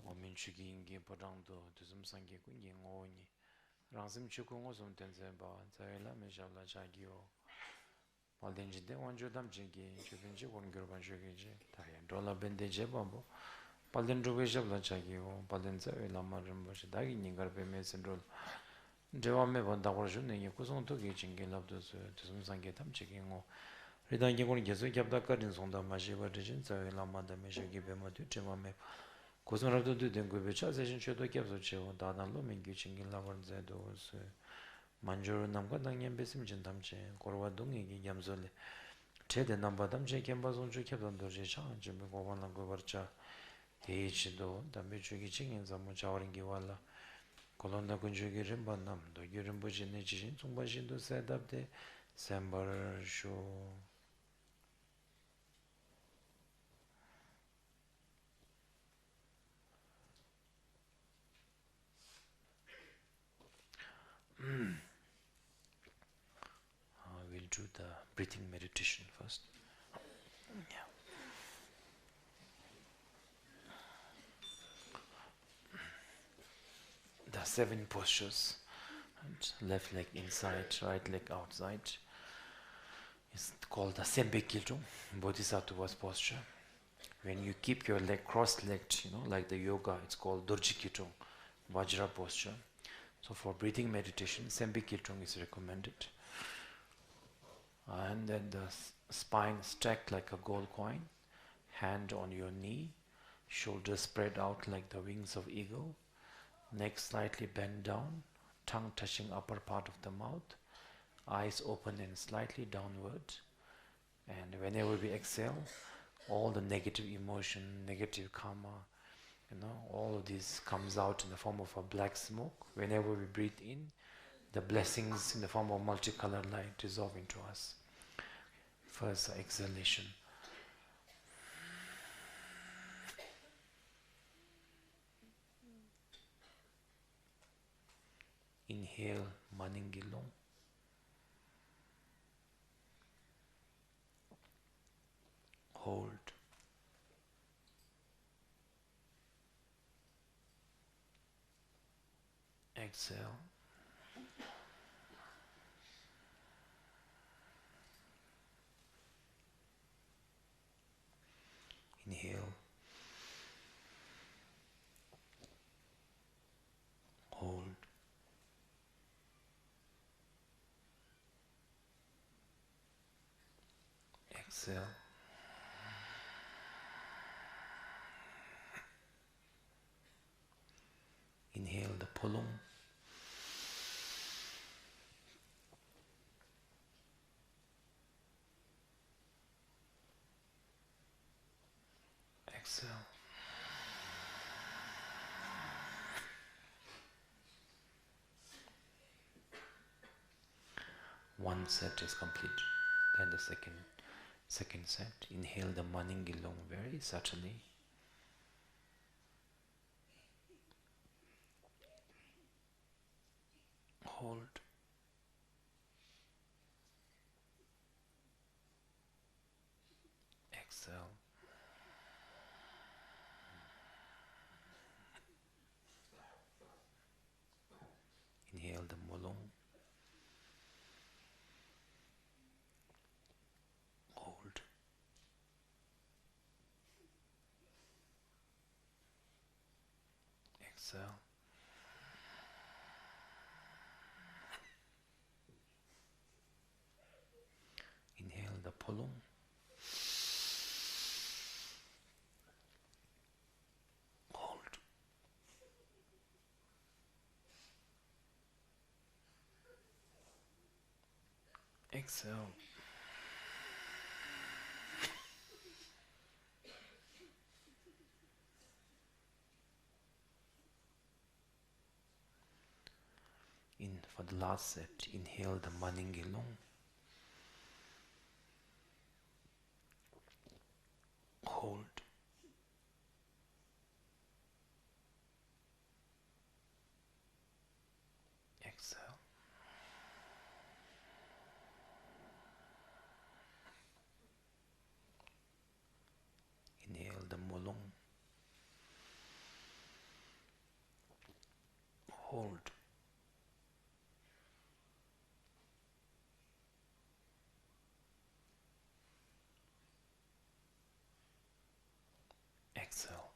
Ominchuki ingi podangdo dusum sangi kungi ngoni rangsim chuku ngosum tenzen ba zaila me shabla chagio paldenji de wanjo dam jingi chubinji wongurban chugi tayan dola bende je bambo palden rube shabla chagio palden zaila marimbo dagi ningar be mesendrol dewa me banda gorju ne kusong to ge jingi labdo dusum sangi tam chigi ngo ridangi gon gezo gyabda karin sonda majiba dejin zaila manda me shagi be madu tema me 고성rab도 되는 거 배차 세신 최도 겹서 제고 다단로 민규 챙긴 라버즈도 만조로 남과 당년 besим 진담제 고로와 동행이 염설에 제대 남바담 제 겸바송 주 겹던도 제 창지 고반랑 거 버차 대치도 담배 주기 챙긴 자무 자원인 게 왔라 콜론다 군주기 림반남도 이름 보지네 지신 송바신도 세답데 샘버쇼 we'll do the breathing meditation first. Yeah. The 7 postures. And left leg inside, right leg outside. It's called the Sembe Kiltung, Bodhisattva's posture. When you keep your leg cross-legged, like the yoga, it's called Durji Kiltung, Vajra posture. So for breathing meditation, Sembe Kiltung is recommended. And then the spine stacked like a gold coin, hand on your knee, shoulders spread out like the wings of eagle, neck slightly bent down, tongue touching upper part of the mouth, eyes open and slightly downward. And whenever we exhale, all the negative emotion, negative karma, all of this comes out in the form of a black smoke. Whenever we breathe in, the blessings in the form of multicolored light dissolve into us. First exhalation. Inhale, Maningilong. Hold. Exhale. Inhale. Hold. Exhale. Inhale the pulung. Exhale. One set is complete. Then the second set. Inhale the Maningilong very subtly. Hold. Exhale. Inhale the Molong. Hold. Exhale. Inhale the Pulung. Hold. Exhale. In for the last set, inhale the Maningilong. Hold. Exhale. Inhale the Molong. Hold. Exhale.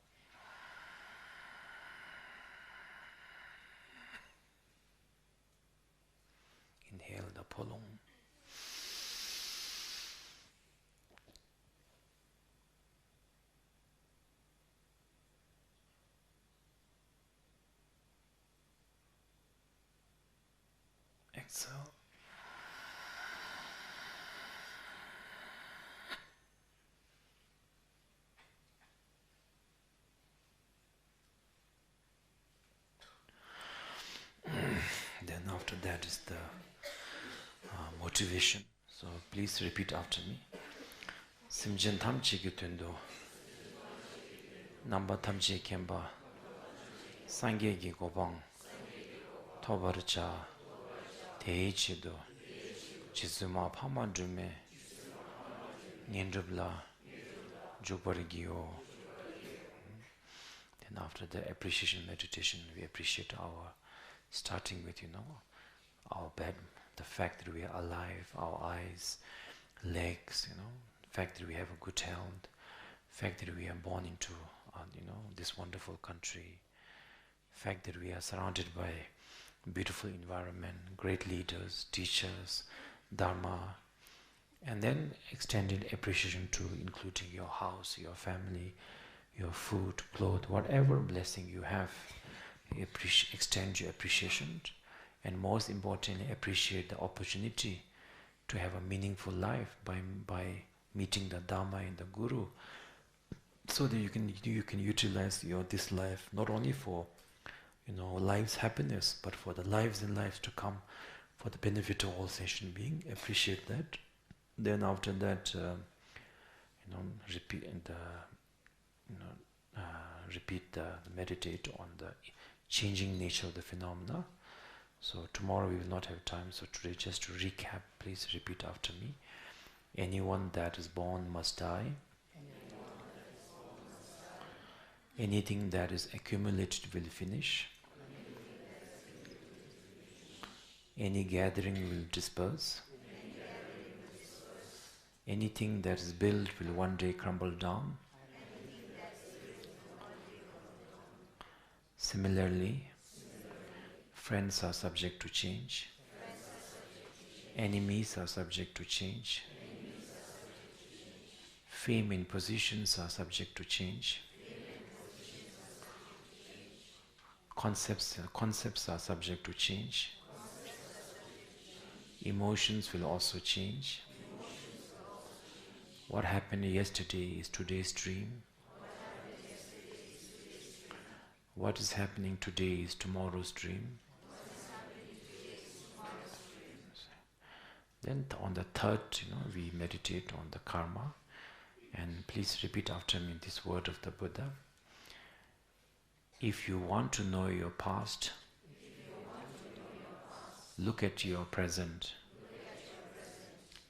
Inhale the Polong. Exhale. Then after that is the motivation. So please repeat after me. Simjen Tamchi Gyutendo Namba Tamchi Kemba Sangye Gi Gobang Tobarcha Teichido Chizuma Pamandume Nindrubla Jubarigio. Then after the appreciation meditation, we appreciate our, starting with, our bed, the fact that we are alive, our eyes, legs, the fact that we have a good health, the fact that we are born into, this wonderful country, the fact that we are surrounded by beautiful environment, great leaders, teachers, Dharma, and then extended appreciation to including your house, your family, your food, clothes, whatever blessing you have, extend your appreciation, and most importantly, appreciate the opportunity to have a meaningful life by meeting the Dharma and the Guru, so that you can utilize this life not only for life's happiness, but for the lives and lives to come, for the benefit of all sentient beings. Appreciate that. Then after that, meditate on the changing nature of the phenomena. So tomorrow we will not have time, so today just to recap, please repeat after me. Anyone that is born must die. Anything that is accumulated will finish. Any gathering will disperse. Anything that is built will one day crumble down. Similarly, friends are subject to change. Enemies are subject to change. Fame and positions are subject to change. Concepts are subject to change. Emotions will also change. What happened yesterday is today's dream. What is happening today is tomorrow's dream. Then on the third, we meditate on the karma. And please repeat after me this word of the Buddha. If you want to know your past, look at your present.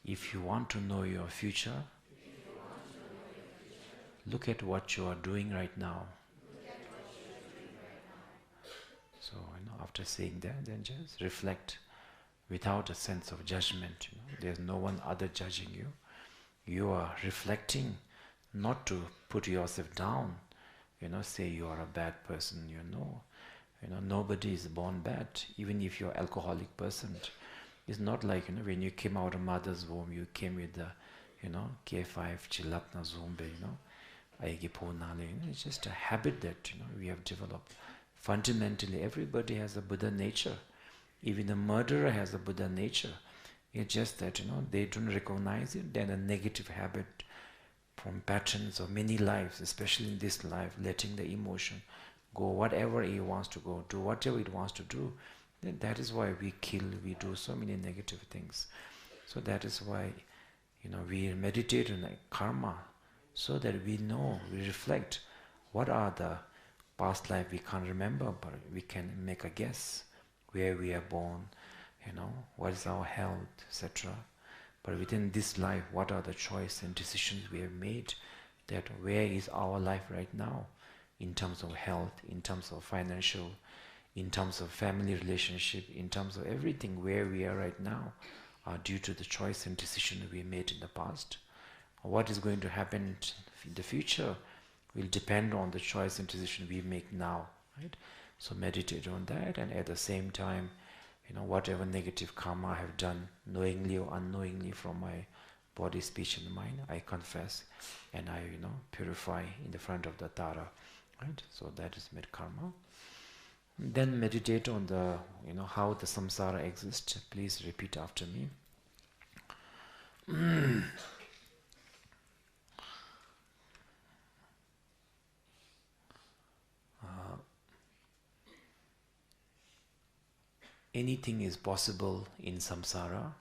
If you want to know your future, look at what you are doing right now. So, after saying that, then just reflect without a sense of judgment. There's no one other judging you. You are reflecting, not to put yourself down, say you are a bad person. Nobody is born bad. Even if you're an alcoholic person, it's not like, when you came out of mother's womb, you came with the, K5, Chilapna Zombe, It's just a habit that, we have developed. Fundamentally, everybody has a Buddha nature. Even the murderer has a Buddha nature. It's just that, they don't recognize it. Then a negative habit from patterns of many lives, especially in this life, letting the emotion go whatever it wants to go, do whatever it wants to do. then that is why we kill, we do so many negative things. So that is why, we meditate on karma, so that we know, we reflect what are the past life we can't remember, but we can make a guess where we are born, what is our health, etc. But within this life, what are the choices and decisions we have made, that where is our life right now, in terms of health, in terms of financial, in terms of family relationship, in terms of everything, where we are right now, are due to the choice and decision we made in the past. What is going to happen in the future will depend on the choice and decision we make now, right? So meditate on that, and at the same time, whatever negative karma I have done, knowingly or unknowingly, from my body, speech and mind, I confess, and I, purify in the front of the Tara, right? So that is mid karma. Then meditate on the, how the samsara exists. Please repeat after me. Anything is possible in samsara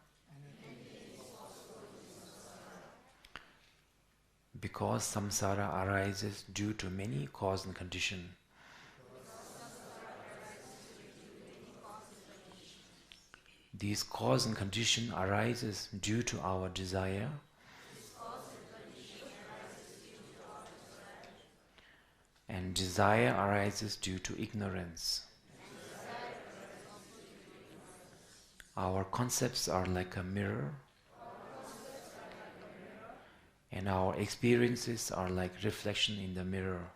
because samsara arises due to many cause and condition. These cause and condition arises due to our desire, and desire arises due to ignorance. Our concepts are like a mirror, and our experiences are like reflection in the mirror.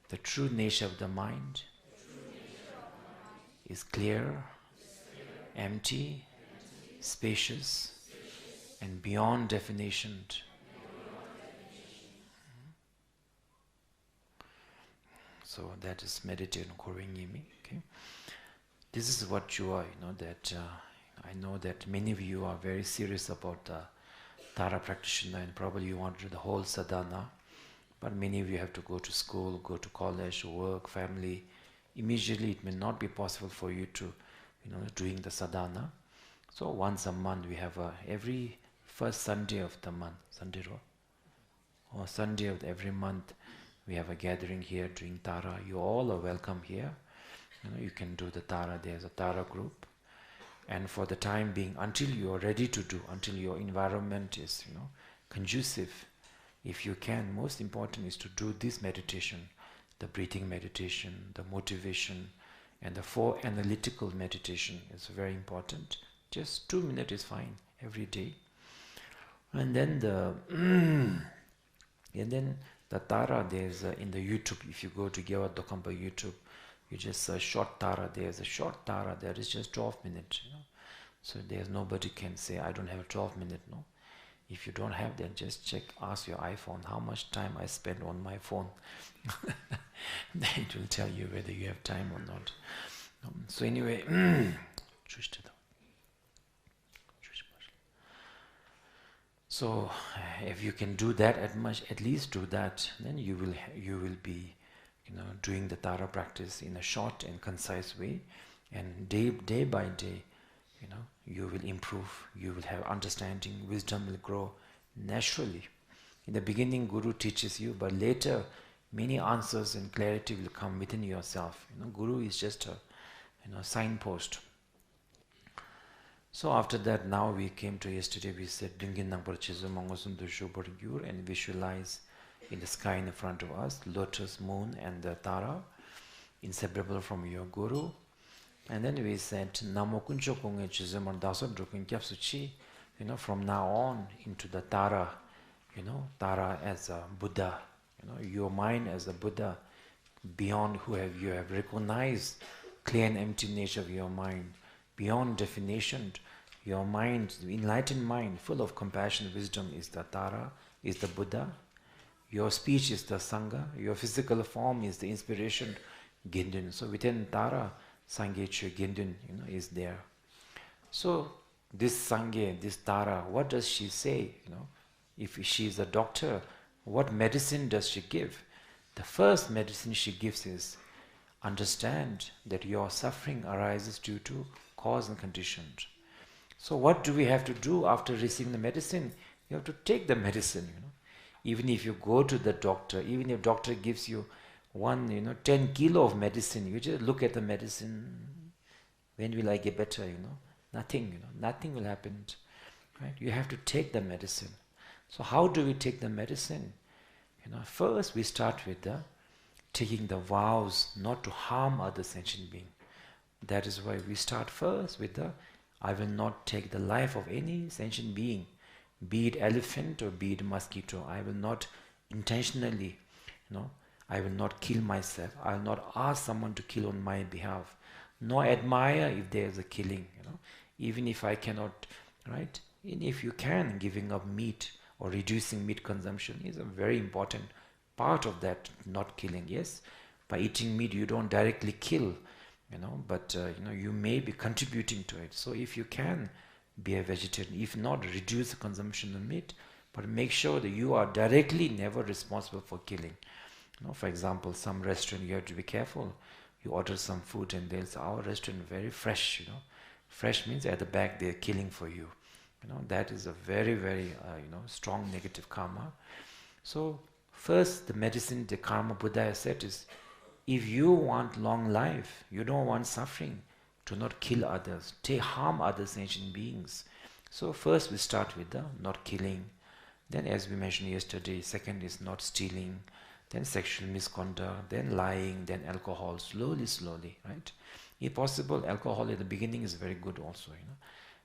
The true nature of the mind is clear, empty, spacious, and beyond definition. So that is meditate on Korenyimi. Okay, this is what you are. That I know that many of you are very serious about the Tara practitioner, and probably you want to do the whole sadhana. But many of you have to go to school, go to college, work, family. Immediately, it may not be possible for you to, doing the sadhana. So once a month, we have every first Sunday of the month, Sunday or Sunday of every month, we have a gathering here doing Tara. You all are welcome here. You can do the Tara. There's a Tara group. And for the time being, until you are ready to do, until your environment is, conducive, if you can, most important is to do this meditation, the breathing meditation, the motivation, and the 4 analytical meditation is very important. Just 2 minutes is fine every day. And then the Tara, there's in the YouTube, if you go to Gyawa Dokampa YouTube, you just search short Tara. There's a short Tara that is just 12 minutes. So there's nobody can say, I don't have 12 minutes. No. If you don't have, then just check, ask your iPhone how much time I spend on my phone. Then it will tell you whether you have time or not. So anyway, so if you can do that at least do that, then you will be, doing the Tara practice in a short and concise way, and day by day, you will improve. You will have understanding. Wisdom will grow naturally. In the beginning, Guru teaches you, but later, many answers and clarity will come within yourself. Guru is just a, signpost. So after that, now we came to yesterday, we said, and visualize in the sky in front of us, lotus, moon, and the Tara, inseparable from your Guru. And then we said, Namo Kuncho Kunge Chizumar Daso Drukin Kyapsuchi, from now on into the Tara, Tara as a Buddha, your mind as a Buddha, beyond you have recognized clear and empty nature of your mind, beyond definition, your mind, the enlightened mind, full of compassion, wisdom is the Tara, is the Buddha. Your speech is the Sangha, your physical form is the inspiration, Gendun. So within Tara, Sangye Chö Gendun, is there. So this Sangye, this Tara, what does she say? If she is a doctor, what medicine does she give? The first medicine she gives is understand that your suffering arises due to cause and conditions. So what do we have to do after receiving the medicine? You have to take the medicine, Even if you go to the doctor, even if doctor gives you 10 kilo of medicine, you just look at the medicine. When will I get better, Nothing, nothing will happen, right? You have to take the medicine. So how do we take the medicine? First we start with taking the vows not to harm other sentient being. That is why we start first with I will not take the life of any sentient being, be it elephant or be it mosquito. I will not intentionally, I will not kill myself. I will not ask someone to kill on my behalf, nor admire if there is a killing, even if I cannot, right? And if you can, giving up meat or reducing meat consumption is a very important part of that, not killing. Yes, by eating meat you don't directly kill, but you may be contributing to it. So if you can, be a vegetarian. If not, reduce the consumption of meat, but make sure that you are directly never responsible for killing. For example, some restaurant, you have to be careful. You order some food and they'll say, our restaurant very fresh, Fresh means at the back they're killing for you. That is a very, very, strong negative karma. So first, the medicine, the karma Buddha has said is, if you want long life, you don't want suffering, do not kill others, harm other sentient beings. So first we start with the not killing. Then, as we mentioned yesterday, second is not stealing, then sexual misconduct, then lying, then alcohol, slowly, right? If possible, alcohol at the beginning is very good also,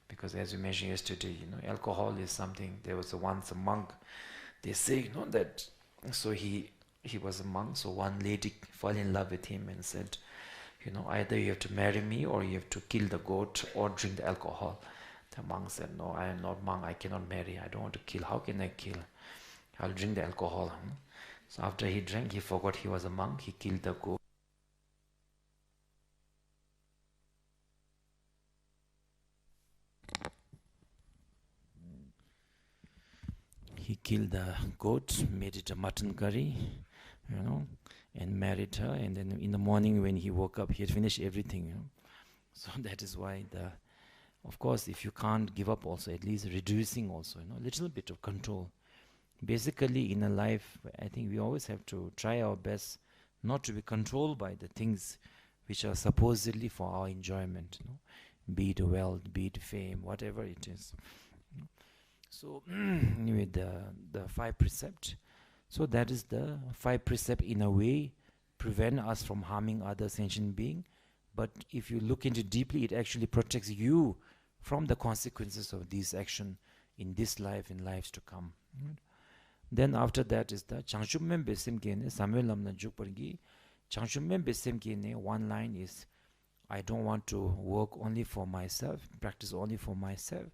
because as we mentioned yesterday, alcohol is something. There was once a monk, they say, that, so he was a monk, so one lady fell in love with him and said, either you have to marry me or you have to kill the goat or drink the alcohol. The monk said, no, I am not monk, I cannot marry, I don't want to kill. How can I kill? I'll drink the alcohol. So after he drank, he forgot he was a monk, he killed the goat. He killed the goat, made it a mutton curry, and married her. And then in the morning when he woke up, he had finished everything. So that is why of course, if you can't give up also, at least reducing also, a little bit of control. Basically, in a life, I think we always have to try our best not to be controlled by the things which are supposedly for our enjoyment, be it wealth, be it fame, whatever it is. So anyway, the 5 precepts. So that is the 5 precepts in a way prevent us from harming other sentient being. But if you look into deeply, it actually protects you from the consequences of these action in this life and lives to come. Then after that is the Changshummen Besim Kene, Samuel Lamna Jukpargi. Changshummen Besim Kene, one line is, I don't want to work only for myself, practice only for myself.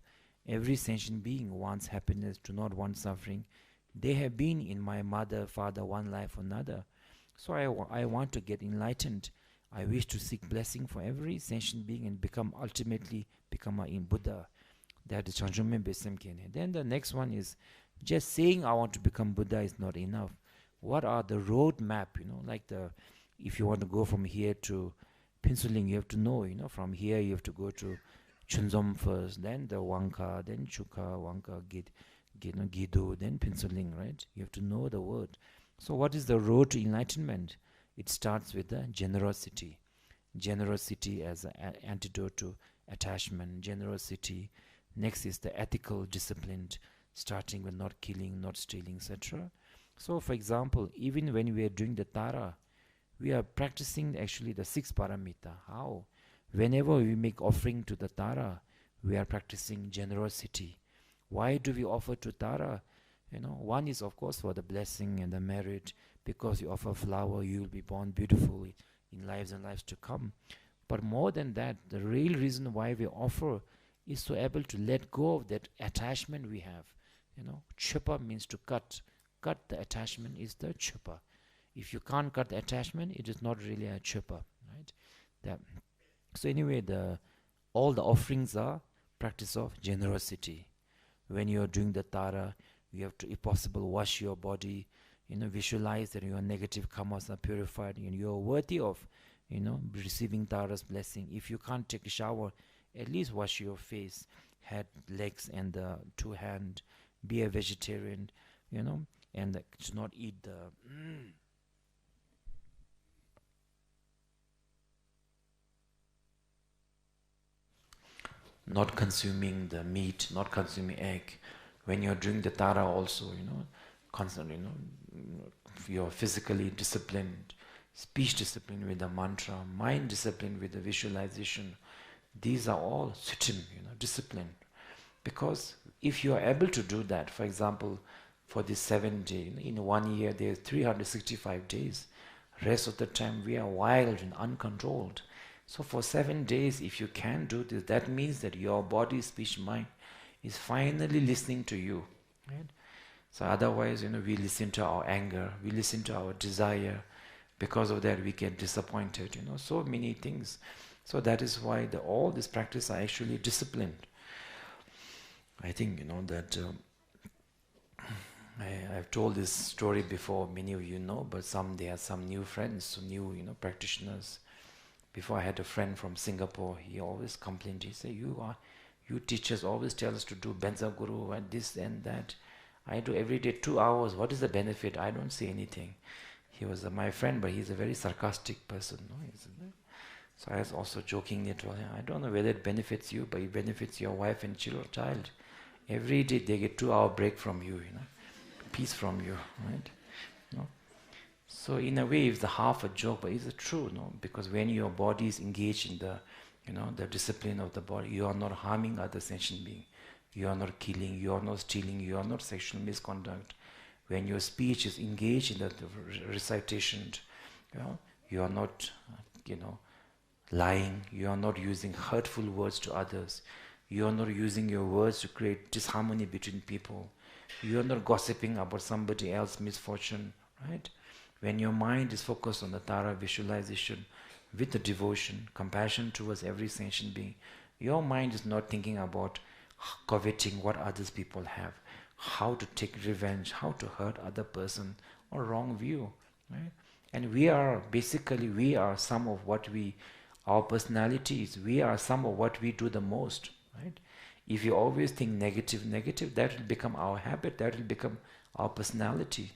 Every sentient being wants happiness, do not want suffering. They have been in my mother, father, one life or another. So I want to get enlightened. I wish to seek blessing for every sentient being and ultimately become a Buddha. That is Changshummen Besim Kene. Then the next one is, just saying I want to become Buddha is not enough. What are the road map, like if you want to go from here to Pinsuling, you have to know, from here you have to go to Chunzom first, then the Wangka, then Chuka, Wangka, Gido, then Pinsuling, right? You have to know the word. So what is the road to enlightenment? It starts with the generosity. Generosity as an antidote to attachment. Generosity. Next is the ethical discipline, starting with not killing, not stealing, etc. So for example, even when we are doing the Tara, we are practicing actually the 6 paramita. How? Whenever we make offering to the Tara, we are practicing generosity. Why do we offer to Tara? One is of course for the blessing and the merit, because you offer flower, you will be born beautifully in lives and lives to come. But more than that, the real reason why we offer is to able to let go of that attachment we have. Chupa means to cut. Cut the attachment is the chupa. If you can't cut the attachment, it is not really a chupa, right? So anyway, all the offerings are practice of generosity. When you are doing the Tara, you have to, if possible, wash your body, visualize that your negative karmas are purified and you are worthy of receiving Tara's blessing. If you can't take a shower, at least wash your face, head, legs, and the two hand. Be a vegetarian, and do not eat the not consuming the meat, not consuming egg. When you're doing the Tara also, constantly, you're physically disciplined, speech discipline with the mantra, mind discipline with the visualization. These are all sutim, discipline. Because if you are able to do that, for example, for this 7 day, in 1 year there's 365 days. Rest of the time we are wild and uncontrolled. So for 7 days, if you can do this, that means that your body, speech, mind is finally listening to you. Right? So otherwise, we listen to our anger, we listen to our desire. Because of that, we get disappointed. So many things. So that is why all this practice are actually disciplined. I think that I've told this story before. Many of you know, but there are some new friends, new practitioners. Before I had a friend from Singapore. He always complained. He said, "You teachers always tell us to do Benza Guru and this and that. I do every day 2 hours. What is the benefit? I don't see anything." He was my friend, but he's a very sarcastic person. So I was also joking it. Well, I don't know whether it benefits you, but it benefits your wife and child. Every day they get 2 hour break from you, peace from you, right? So in a way, it's a half a joke, but it's true, because when your body is engaged in the discipline of the body, you are not harming other sentient beings. You are not killing. You are not stealing. You are not sexual misconduct. When your speech is engaged in the recitation, you are not, lying. You are not using hurtful words to others. You are not using your words to create disharmony between people. You are not gossiping about somebody else's misfortune, right? When your mind is focused on the Tara visualization with the devotion, compassion towards every sentient being, your mind is not thinking about coveting what others people have, how to take revenge, how to hurt other person, or wrong view, right? And we are some of what our personalities, we are some of what we do the most, right? If you always think negative, that will become our habit, that will become our personality.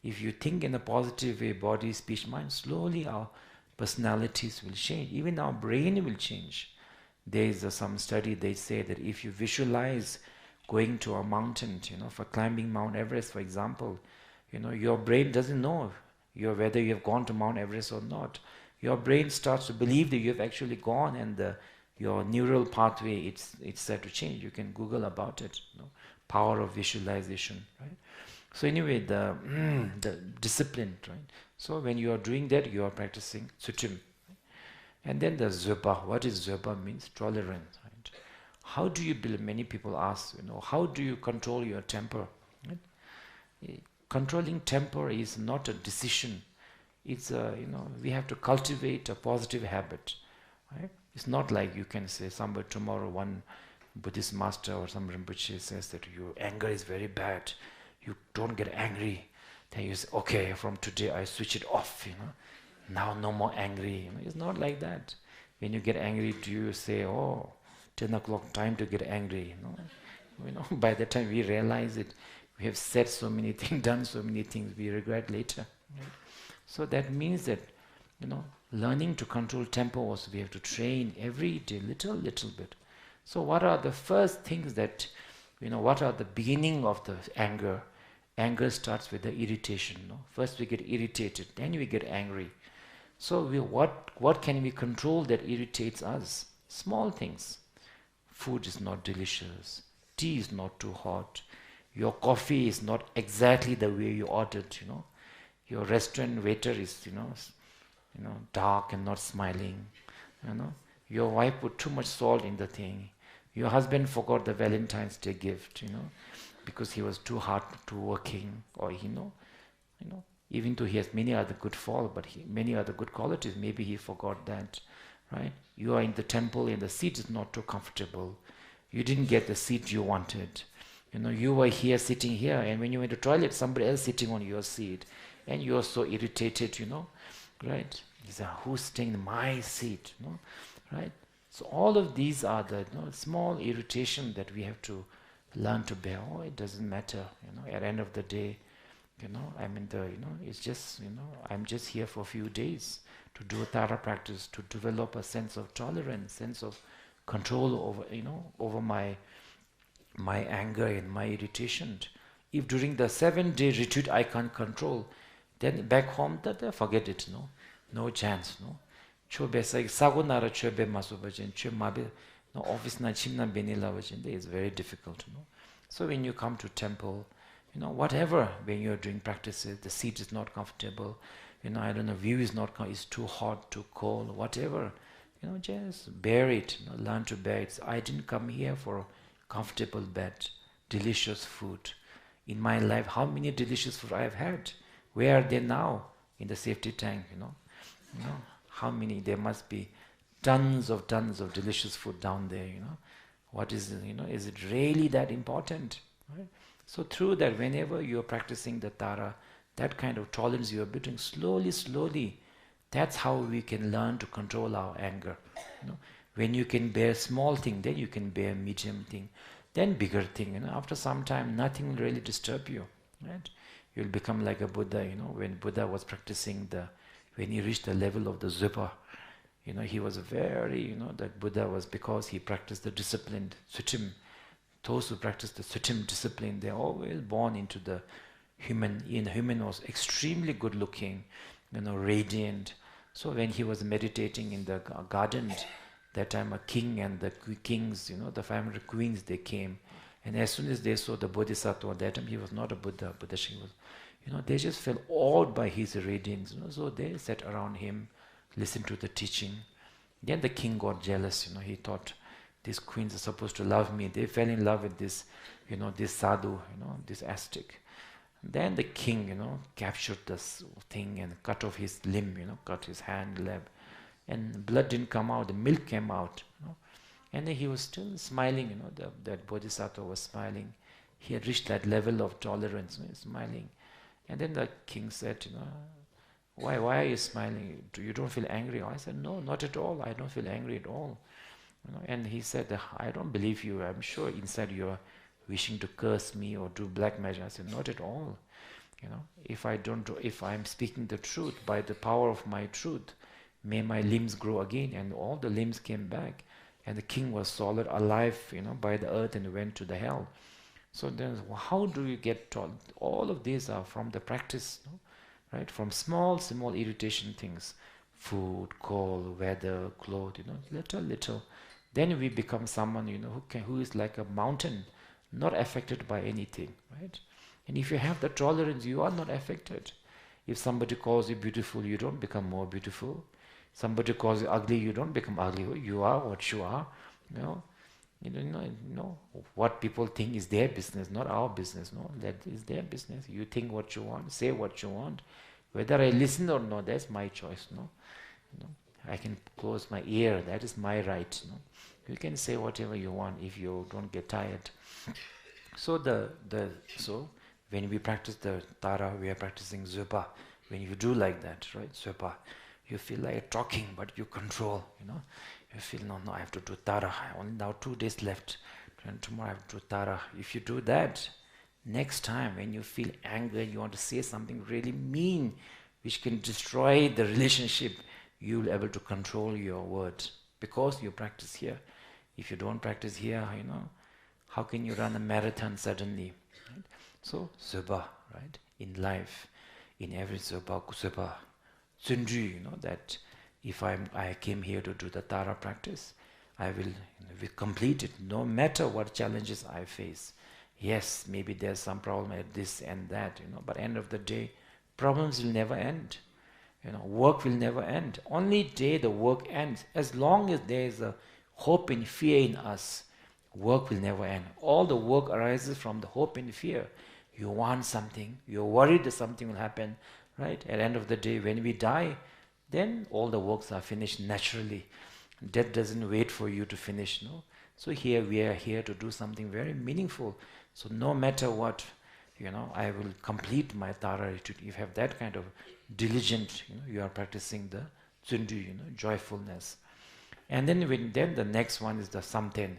If you think in a positive way, body, speech, mind, slowly our personalities will change. Even our brain will change. There is some study, they say that if you visualize going to a mountain, for climbing Mount Everest, for example, your brain doesn't know whether you have gone to Mount Everest or not. Your brain starts to believe that you have actually gone, and your neural pathway, it's set to change. You can Google about it. Power of visualization, right? So anyway, the discipline, right? So when you are doing that, you are practicing sutim. And then the zöpa. What is zöpa means? Tolerance, right? How do you build? Many people ask, how do you control your temper? Right? Controlling temper is not a decision. It's we have to cultivate a positive habit, right? It's not like you can say somebody tomorrow, one Buddhist master or some Rinpoche says that your anger is very bad. You don't get angry. Then you say, okay, from today I switch it off, Now no more angry. It's not like that. When you get angry, do you say, 10 o'clock, time to get angry? By the time we realize it, we have said so many things, done so many things, we regret later. Right? So that means that, learning to control temper also, we have to train every day, little bit. So what are the first things that, what are the beginning of the anger? Anger starts with the irritation. First we get irritated, then we get angry. So what can we control that irritates us? Small things. Food is not delicious. Tea is not too hot. Your coffee is not exactly the way you ordered, Your restaurant waiter is, dark and not smiling. Your wife put too much salt in the thing. Your husband forgot the Valentine's Day gift, because he was too hard to working, or even though he has many other good many other good qualities, maybe he forgot that, right? You are in the temple and the seat is not too comfortable. You didn't get the seat you wanted. You were here sitting here, and when you went to the toilet, somebody else sitting on your seat, and you are so irritated, right? He said, who's staying in my seat? Right? So all of these are the small irritation that we have to learn to bear. Oh, it doesn't matter. At the end of the day, it's just, I'm just here for a few days to do a Tara practice, to develop a sense of tolerance, sense of control over my anger and my irritation. If during the 7-day retreat I can't control, then back home, forget it, no chance, chobe sago nara chobe masubajin chobe no office na chimna benila vajin is very difficult, So when you come to temple, whatever, when you're doing practices, the seat is not comfortable, I don't know, view is too hot, too cold, whatever, just bear it, learn to bear it. I didn't come here for a comfortable bed, delicious food. In my life, how many delicious food I have had? Where are they now? In the safety tank, How many? There must be tons of delicious food down there, What is it, is it really that important? Right? So through that, whenever you are practicing the Tara, that kind of tolerance you are building slowly, that's how we can learn to control our anger. When you can bear small thing, then you can bear medium thing, then bigger thing. After some time, nothing will really disturb you. Right? You'll become like a Buddha. When Buddha was practicing when he reached the level of the Zupa, he was very, that Buddha was, because he practiced the disciplined Sutim. Those who practice the Sutim discipline, they're always born into the human. Human was extremely good looking, radiant. So when he was meditating in the garden, that time a king and the kings, the 500 queens, they came. And as soon as they saw the Bodhisattva, that time he was not a Buddha, Buddha Shiva was, they just felt awed by his radiance. So they sat around him, listened to the teaching. Then the king got jealous, he thought, these queens are supposed to love me. They fell in love with this, this sadhu, this ascetic. Then the king, captured this thing and cut off his limb, cut his hand, leg. And blood didn't come out, the milk came out. And then he was still smiling, that Bodhisattva was smiling. He had reached that level of tolerance, smiling. And then the king said, why are you smiling? You don't feel angry? I said, no, not at all. I don't feel angry at all. And he said, I don't believe you. I'm sure inside you are wishing to curse me or do black magic. I said, not at all. If I'm speaking the truth, by the power of my truth, may my limbs grow again. And all the limbs came back. And the king was solid, alive, by the earth, and went to the hell. So then, how do you get taught? All of these are from the practice, right? From small irritation things, food, cold, weather, clothes, little. Then we become someone, who is like a mountain, not affected by anything, right? And if you have the tolerance, you are not affected. If somebody calls you beautiful, you don't become more beautiful. Somebody calls you ugly, you don't become ugly. You are what you are. What people think is their business, not our business. No, that is their business. You think what you want, say what you want. Whether I listen or not, that's my choice. I can close my ear. That is my right. You can say whatever you want if you don't get tired. So so when we practice the Tara, we are practicing Zupa. When you do like that, right, Zupa, you feel like talking, but you control. You feel no, I have to do Tara. Only now 2 days left, and tomorrow I have to do Tara. If you do that, next time when you feel anger, you want to say something really mean, which can destroy the relationship, you will be able to control your words because you practice here. If you don't practice here, how can you run a marathon suddenly? Right? So Zupa, right? In life, in every Zupa, that if I came here to do the Tara practice, I will complete it no matter what challenges I face. Yes, maybe there's some problem at this and that, but end of the day, problems will never end. Work will never end. Only day the work ends. As long as there is a hope and fear in us, work will never end. All the work arises from the hope and fear. You want something, you're worried that something will happen, right? At the end of the day, when we die, then all the works are finished naturally. Death doesn't wait for you to finish, no? So here we are here to do something very meaningful. So no matter what, I will complete my Tara retreat. If you have that kind of diligent, you are practicing the joyfulness. And then the next one is the samten.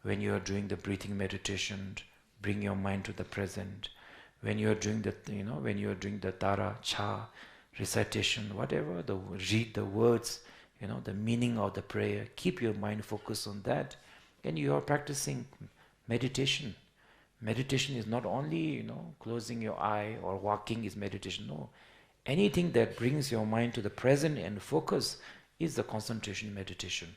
When you are doing the breathing meditation, bring your mind to the present. When you are doing the tara, cha, recitation, whatever, read the words, the meaning of the prayer, keep your mind focused on that, and you are practicing meditation. Meditation is not only, closing your eye or walking is meditation. No. Anything that brings your mind to the present and focus is the concentration meditation.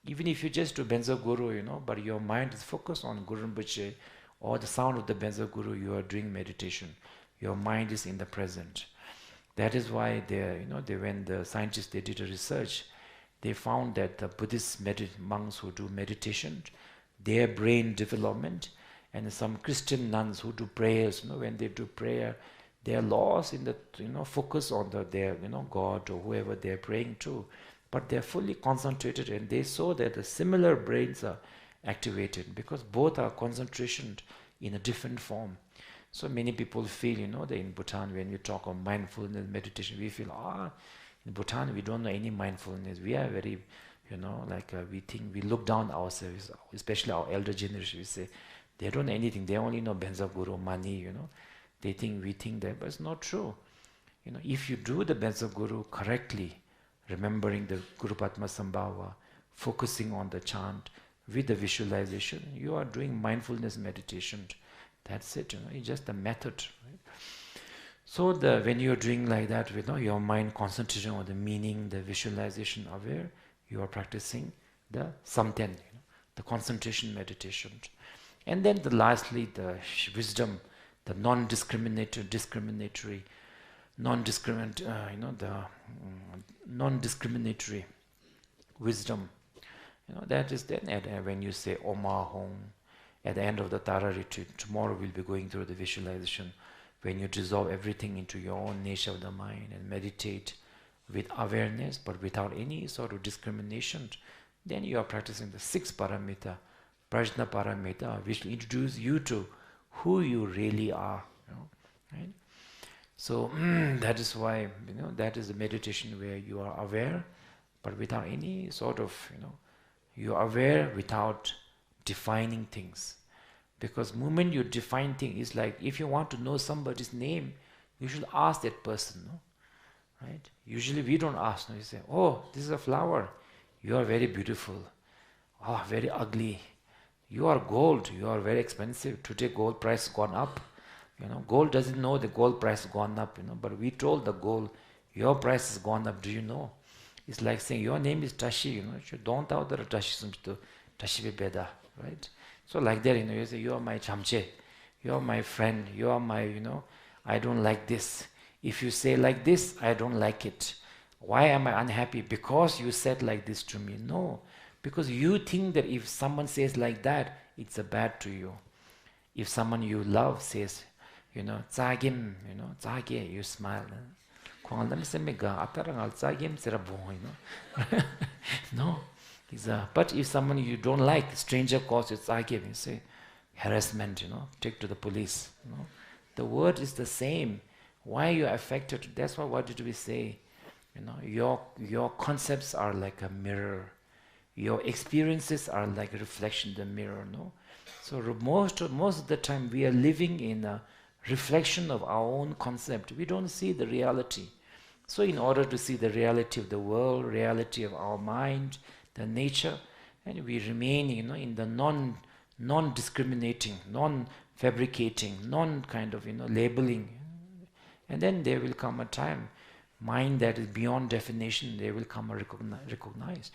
Even if you just do Benzo Guru, but your mind is focused on Guru Rinpoche or the sound of the Benzo Guru, you are doing meditation. Your mind is in the present. That is why when the scientists did a research, they found that the Buddhist monks who do meditation, their brain development, and some Christian nuns who do prayers, when they do prayer, they are lost in the focus on their God or whoever they are praying to, but they are fully concentrated, and they saw that the similar brains are activated because both are concentration in a different form. So many people feel, that in Bhutan, when we talk of mindfulness meditation, we feel, in Bhutan we don't know any mindfulness. We are very, we think, we look down ourselves, especially our elder generation. We say they don't know anything. They only know Benzo Guru, money. We think that, but it's not true. If you do the Benzo Guru correctly, remembering the Guru Padma Sambhava, focusing on the chant with the visualization, you are doing mindfulness meditation. That's it. It's just a method. Right? So when you're doing like that, your mind concentrating on the meaning, the visualization aware, you are practicing the samten, the concentration meditation. And then lastly, the wisdom, the non-discriminatory wisdom. That is then when you say Om Ahom at the end of the Tara retreat. Tomorrow we'll be going through the visualization. When you dissolve everything into your own nature of the mind and meditate with awareness but without any sort of discrimination, then you are practicing the 6 paramita, Prajna paramita, which will introduce you to who you really are. Right? So that is why, that is the meditation where you are aware but without any sort of, you are aware without defining things. Because moment you define things, it's like if you want to know somebody's name, you should ask that person, no? Right? Usually we don't ask, no? You say, oh, this is a flower. You are very beautiful. Oh, very ugly. You are gold. You are very expensive. Today gold price gone up. Gold doesn't know the gold price gone up, but we told the gold, your price has gone up, do you know? It's like saying, your name is Tashi, you don't have the Tashi Beda, right? So like that, you say, you are my chamche, you are my friend, you are my, I don't like this. If you say like this, I don't like it. Why am I unhappy? Because you said like this to me. No, because you think that if someone says like that, it's a bad to you. If someone you love says, tsagim, tsage, you smile. No. But if someone you don't like, stranger calls you tsagim, you say, harassment, take to the police. The word is the same. Why you are affected? That's why, what did we say? Your concepts are like a mirror. Your experiences are like a reflection in the mirror, no? So most of the time we are living in a reflection of our own concept. We don't see the reality. So in order to see the reality of the world, reality of our mind, the nature, and we remain, in the non-discriminating, non-fabricating, non-kind of, labeling. And then there will come a time, mind that is beyond definition, they will come recognize.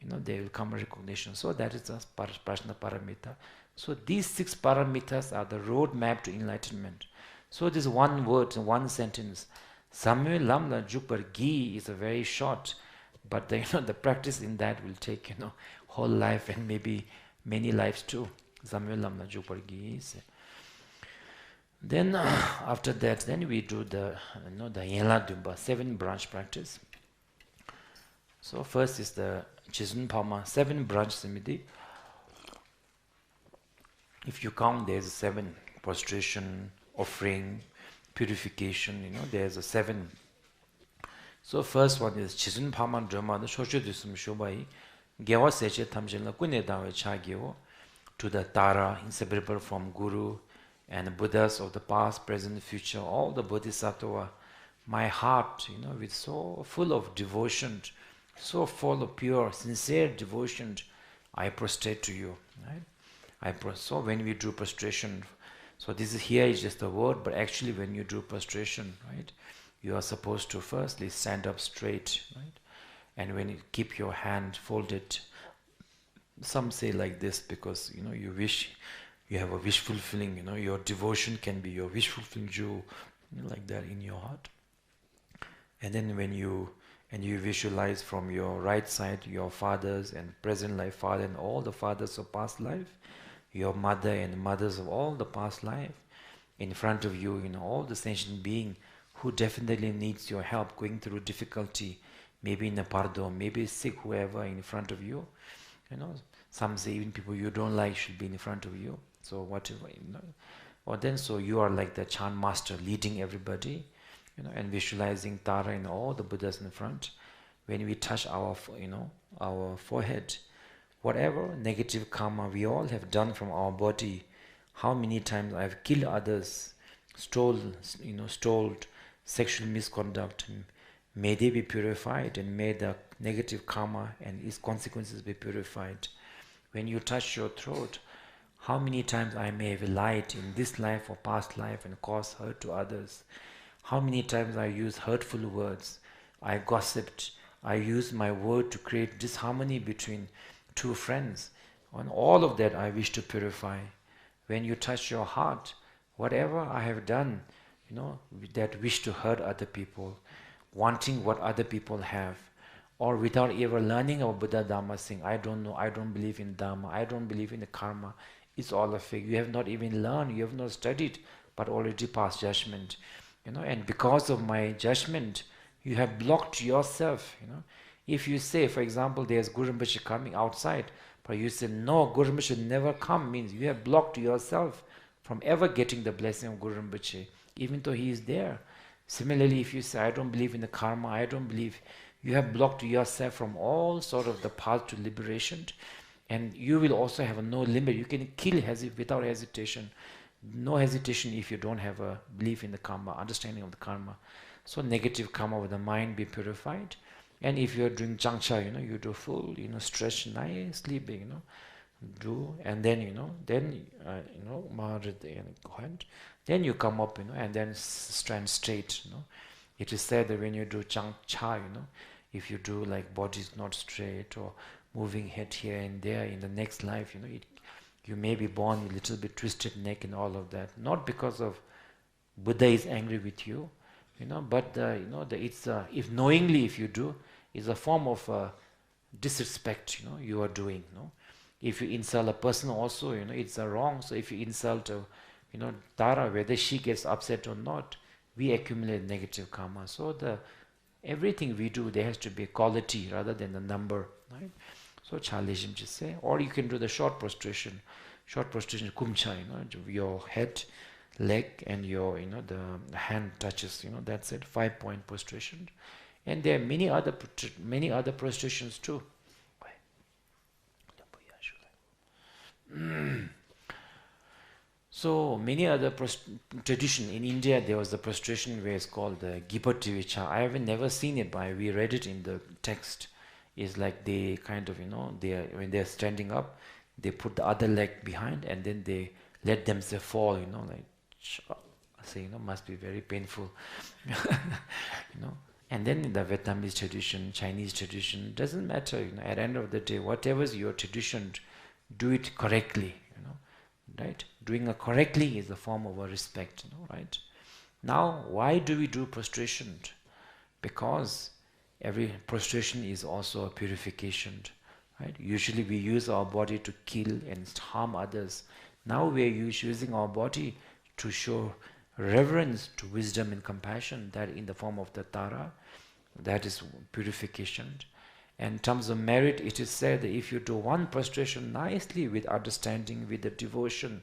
There will come a recognition. So that is the Prajna paramita. So these 6 paramitas are the roadmap to enlightenment. So this one word, one sentence, Samuel Lamla Jupar Gi is a very short, but the practice in that will take whole life and maybe many lives too. Samuel Lamla Jupar Gi is. Then after that, then we do the Yenla Dumba 7 branch practice. So first is the Chizun Pama 7 branch Samiti. If you count, there's 7: prostration, offering, purification. There's a 7. So first one is Chisun Paman Drama, the Shoshu Dusum Shobai, Gewa Seche Tamjila Kune Dawe Chagyo, to the Tara, inseparable from Guru and Buddhas of the past, present, future, all the Bodhisattva. My heart, with so full of devotion, so full of pure, sincere devotion, I prostrate to you. Right? So when we do prostration, so this is here is just a word, but actually when you do prostration, right, you are supposed to firstly stand up straight, right, and when you keep your hand folded. Some say like this because you wish you have a wish fulfilling. Your devotion can be your wish fulfilling jewel, like that in your heart. And then when you visualize from your right side your fathers and present life father and all the fathers of past life, your mother and mothers of all the past life, in front of you, all the sentient being who definitely needs your help, going through difficulty, maybe in a pardo, maybe sick, whoever in front of you. Some say even people you don't like should be in front of you. So whatever, or then so you are like the chant master leading everybody, and visualizing Tara and all the Buddhas in front. When we touch our forehead, whatever negative karma we all have done from our body, how many times I've killed others, stole sexual misconduct, may they be purified, and may the negative karma and its consequences be purified. When you touch your throat, how many times I may have lied in this life or past life and caused hurt to others. How many times I used hurtful words, I gossiped, I used my word to create disharmony between two friends. On all of that I wish to purify. When you touch your heart, whatever I have done, that wish to hurt other people, wanting what other people have, or without ever learning about Buddha Dharma, saying, I don't know, I don't believe in Dharma, I don't believe in the karma, it's all a fake. You have not even learned, you have not studied, but already passed judgment. And because of my judgment, you have blocked yourself. If you say, for example, there's Guru Rinpoche coming outside, but you say, no, Guru Rinpoche never come, means you have blocked yourself from ever getting the blessing of Guru Rinpoche, even though he is there. Similarly, if you say, I don't believe in the karma, I don't believe, you have blocked yourself from all sort of the path to liberation, and you will also have no limit. You can kill without hesitation. No hesitation if you don't have a belief in the karma, understanding of the karma. So negative karma with the mind be purified. And if you're doing Changcha, you do full, stretch nicely, do, and then, then you come up, and then stand straight, It is said that when you do Changcha, if you do like body is not straight or moving head here and there in the next life, you may be born with a little bit twisted neck and all of that. Not because of Buddha is angry with you, but it's if knowingly if you do, is a form of disrespect. You are doing. If you insult a person, also it's wrong. So if you insult, Tara, whether she gets upset or not, we accumulate negative karma. So everything we do, there has to be a quality rather than the number, right? So Chalishim just say, or you can do the short prostration. Short prostration, kumcha, your head, leg, and your, the hand touches, that's it, 5-point prostration. And there are many other prostrations too. So many other tradition in India. There was a prostration where it's called the Gipativicha. I haven't never seen it, but we read it in the text. It's like they kind of when they're standing up, they put the other leg behind and then they let themselves fall. Like I say, must be very painful. And then in the Vietnamese tradition, Chinese tradition, doesn't matter. At the end of the day, whatever is your tradition, do it correctly. Right? Doing it correctly is a form of a respect, right? Now, why do we do prostration? Because every prostration is also a purification, right? Usually we use our body to kill and harm others. Now we are using our body to show reverence to wisdom and compassion, that in the form of the Tara, that is purification. And in terms of merit, it is said that if you do one prostration nicely with understanding, with the devotion,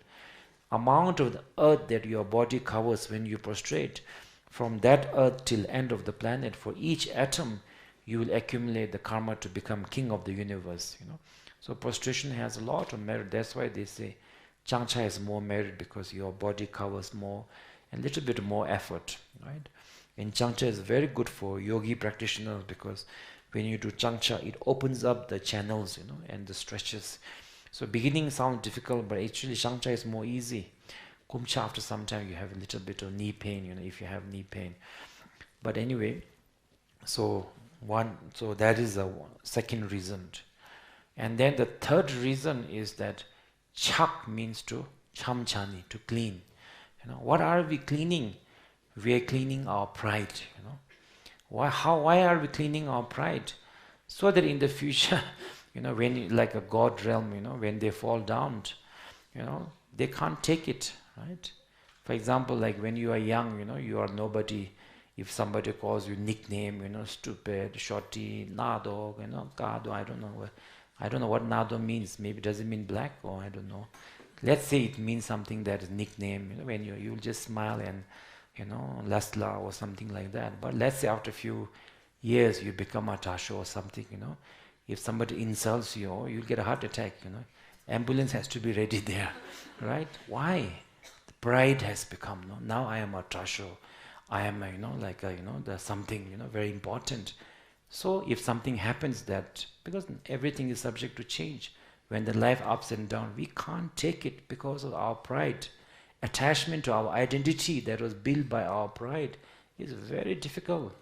amount of the earth that your body covers when you prostrate, From that earth till end of the planet, for each atom, you will accumulate the karma to become king of the universe. So prostration has a lot of merit. That's why they say Changcha has more merit, because your body covers more and a little bit more effort, right? And Changcha is very good for yogi practitioners, because when you do Changcha, it opens up the channels, and the stretches. So beginning sounds difficult, but actually Changcha is more easy. Kumcha, after some time, you have a little bit of knee pain, if you have knee pain. But anyway, so that is the second reason. And then the third reason is that chak means to chamchani, to clean. What are we cleaning? We are cleaning our pride. Why are we cleaning our pride? So that in the future, when like a god realm, when they fall down, they can't take it, right? For example, like when you are young, you are nobody. If somebody calls you nickname, stupid, shorty, nado, kado, I don't know what nado means. Maybe does it mean black, or I don't know. Let's say it means something that is nickname. When you'll just smile and lasla or something like that. But let's say after a few years you become a tasho or something. If somebody insults you, you'll get a heart attack. Ambulance has to be ready there, right? Why? The pride has become. Now I am a tasho. I am there's something very important. So if something happens, that because everything is subject to change, when the life ups and down, we can't take it because of our pride. Attachment to our identity that was built by our pride is very difficult.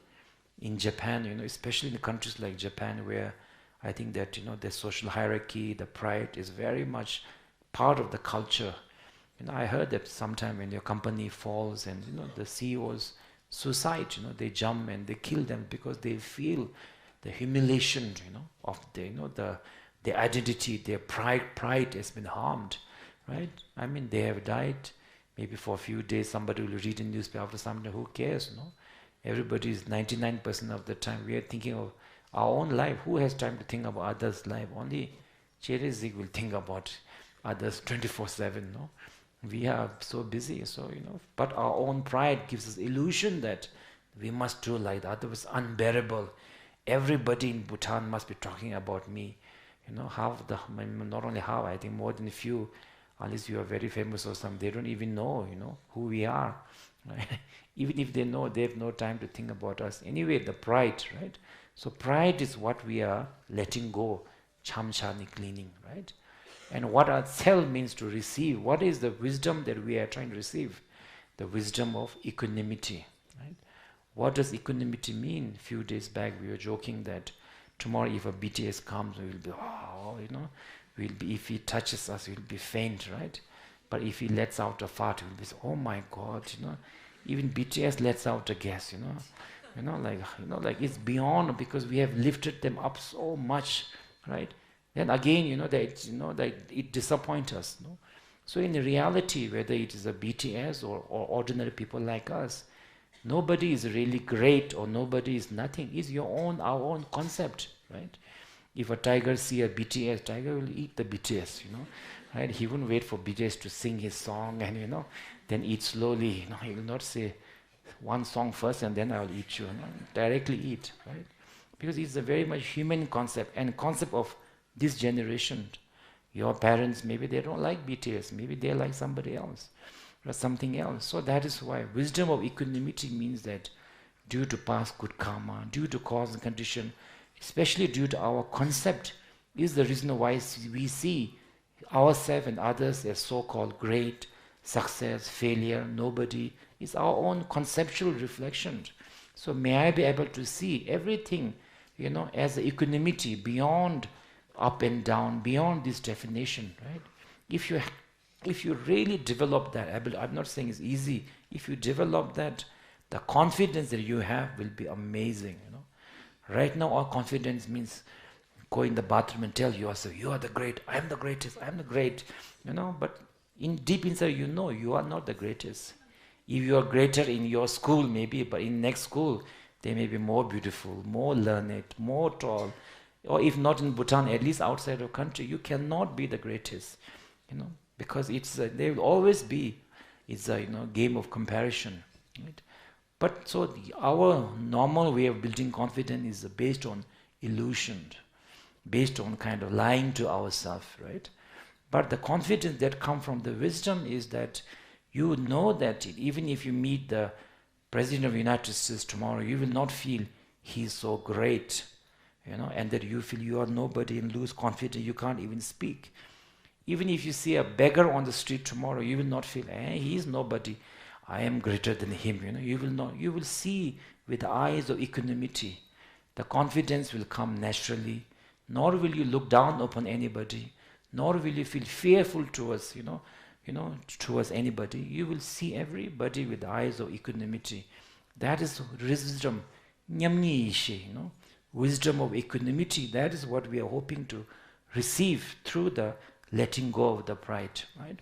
In Japan, especially in countries like Japan, where I think that the social hierarchy, the pride is very much part of the culture. I heard that sometime when your company falls and the CEOs suicide, they jump and they kill them because they feel the humiliation, of their identity, their pride has been harmed, right? I mean, they have died. Maybe for a few days, somebody will read in newspaper after something. Who cares? Everybody is 99% of the time we are thinking of our own life. Who has time to think about others' life? Only Cherezik will think about others 24/7. We are so busy, but our own pride gives us illusion that we must do like that, otherwise unbearable. Everybody in Bhutan must be talking about me. Not only how, I think more than a few, unless you are very famous or something, they don't even know, who we are. Right? Even if they know, they have no time to think about us. Anyway, the pride, right? So pride is what we are letting go, chamchani, cleaning, right? And what ourself means to receive. What is the wisdom that we are trying to receive? The wisdom of equanimity, right? What does equanimity mean? A few days back we were joking that tomorrow if a BTS comes, we will be, if he touches us, we'll be faint, right? But if he lets out a fart, we'll be, oh my God, even BTS lets out a gas, like it's beyond, because we have lifted them up so much, right? Then again, that it disappoints us. So in reality, whether it is a BTS or ordinary people like us, nobody is really great or nobody is nothing. It's our own concept, right? If a tiger see a BTS, tiger will eat the BTS, right? He won't wait for BTS to sing his song and, then eat slowly. He will not say one song first and then I will eat you. Directly eat, right? Because it's a very much human concept and concept of this generation. Your parents, maybe they don't like BTS, maybe they like somebody else or something else. So that is why wisdom of equanimity means that due to past good karma, due to cause and condition, especially due to our concept, is the reason why we see ourselves and others as so-called great, success, failure, nobody. It's our own conceptual reflection. So may I be able to see everything, as equanimity beyond up and down, beyond this definition, right? If you really develop that ability, I'm not saying it's easy. If you develop that, the confidence that you have will be amazing. Right now, our confidence means go in the bathroom and tell yourself, you are the great, I am the greatest, I am the great, but deep inside you are not the greatest. If you are greater in your school maybe, but in next school, they may be more beautiful, more learned, more tall, or if not in Bhutan, at least outside of country, you cannot be the greatest, because there will always be, it's a game of comparison, right? But so our normal way of building confidence is based on illusion, based on kind of lying to ourselves, right? But the confidence that comes from the wisdom is that you know that even if you meet the President of the United States tomorrow, you will not feel he's so great, and that you feel you are nobody and lose confidence, you can't even speak. Even if you see a beggar on the street tomorrow, you will not feel, he is nobody, I am greater than him. You will not. You will see with the eyes of equanimity. The confidence will come naturally. Nor will you look down upon anybody. Nor will you feel fearful towards, towards anybody. You will see everybody with the eyes of equanimity. That is wisdom. Nyamni ishe, wisdom of equanimity. That is what we are hoping to receive through the letting go of the pride, right?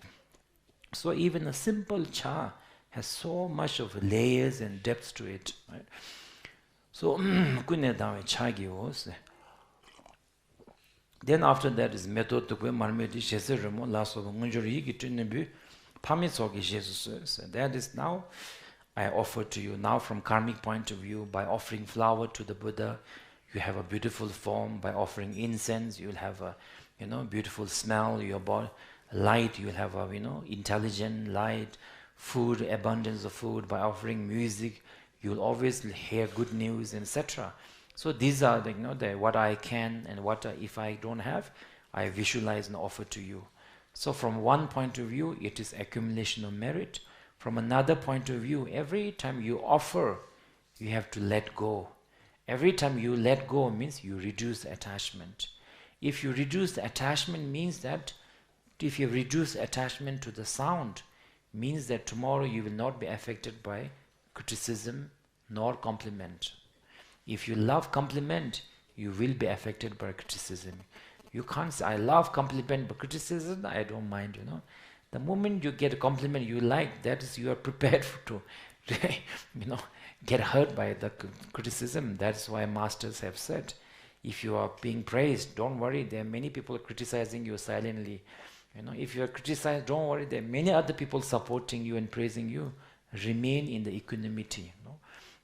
So even a simple cha has so much of layers and depths to it, right? So kune dawe cha gi was. Then after that is method to marmedi shese remo laso ngunjuri gi tunnebu pamitsogi Jesus. That is now I offer to you now from karmic point of view. By offering flower to the Buddha, you have a beautiful form. By offering incense, you'll have a beautiful smell. Your body light, you'll have a intelligent light. Food, abundance of food. By offering music, you'll always hear good news, etc. So these are the what I can and what if I don't have, I visualize and offer to you. So from one point of view, it is accumulation of merit. From another point of view, every time you offer, you have to let go. Every time you let go means you reduce attachment. If you reduce the attachment, means that if you reduce attachment to the sound, means that tomorrow you will not be affected by criticism nor compliment. If you love compliment, you will be affected by criticism. You can't say, I love compliment, but criticism, I don't mind, The moment you get a compliment you like, that is you are prepared to, get hurt by the criticism. That's why masters have said, if you are being praised, don't worry, there are many people criticizing you silently. If you are criticized, don't worry, there are many other people supporting you and praising you. Remain in the equanimity.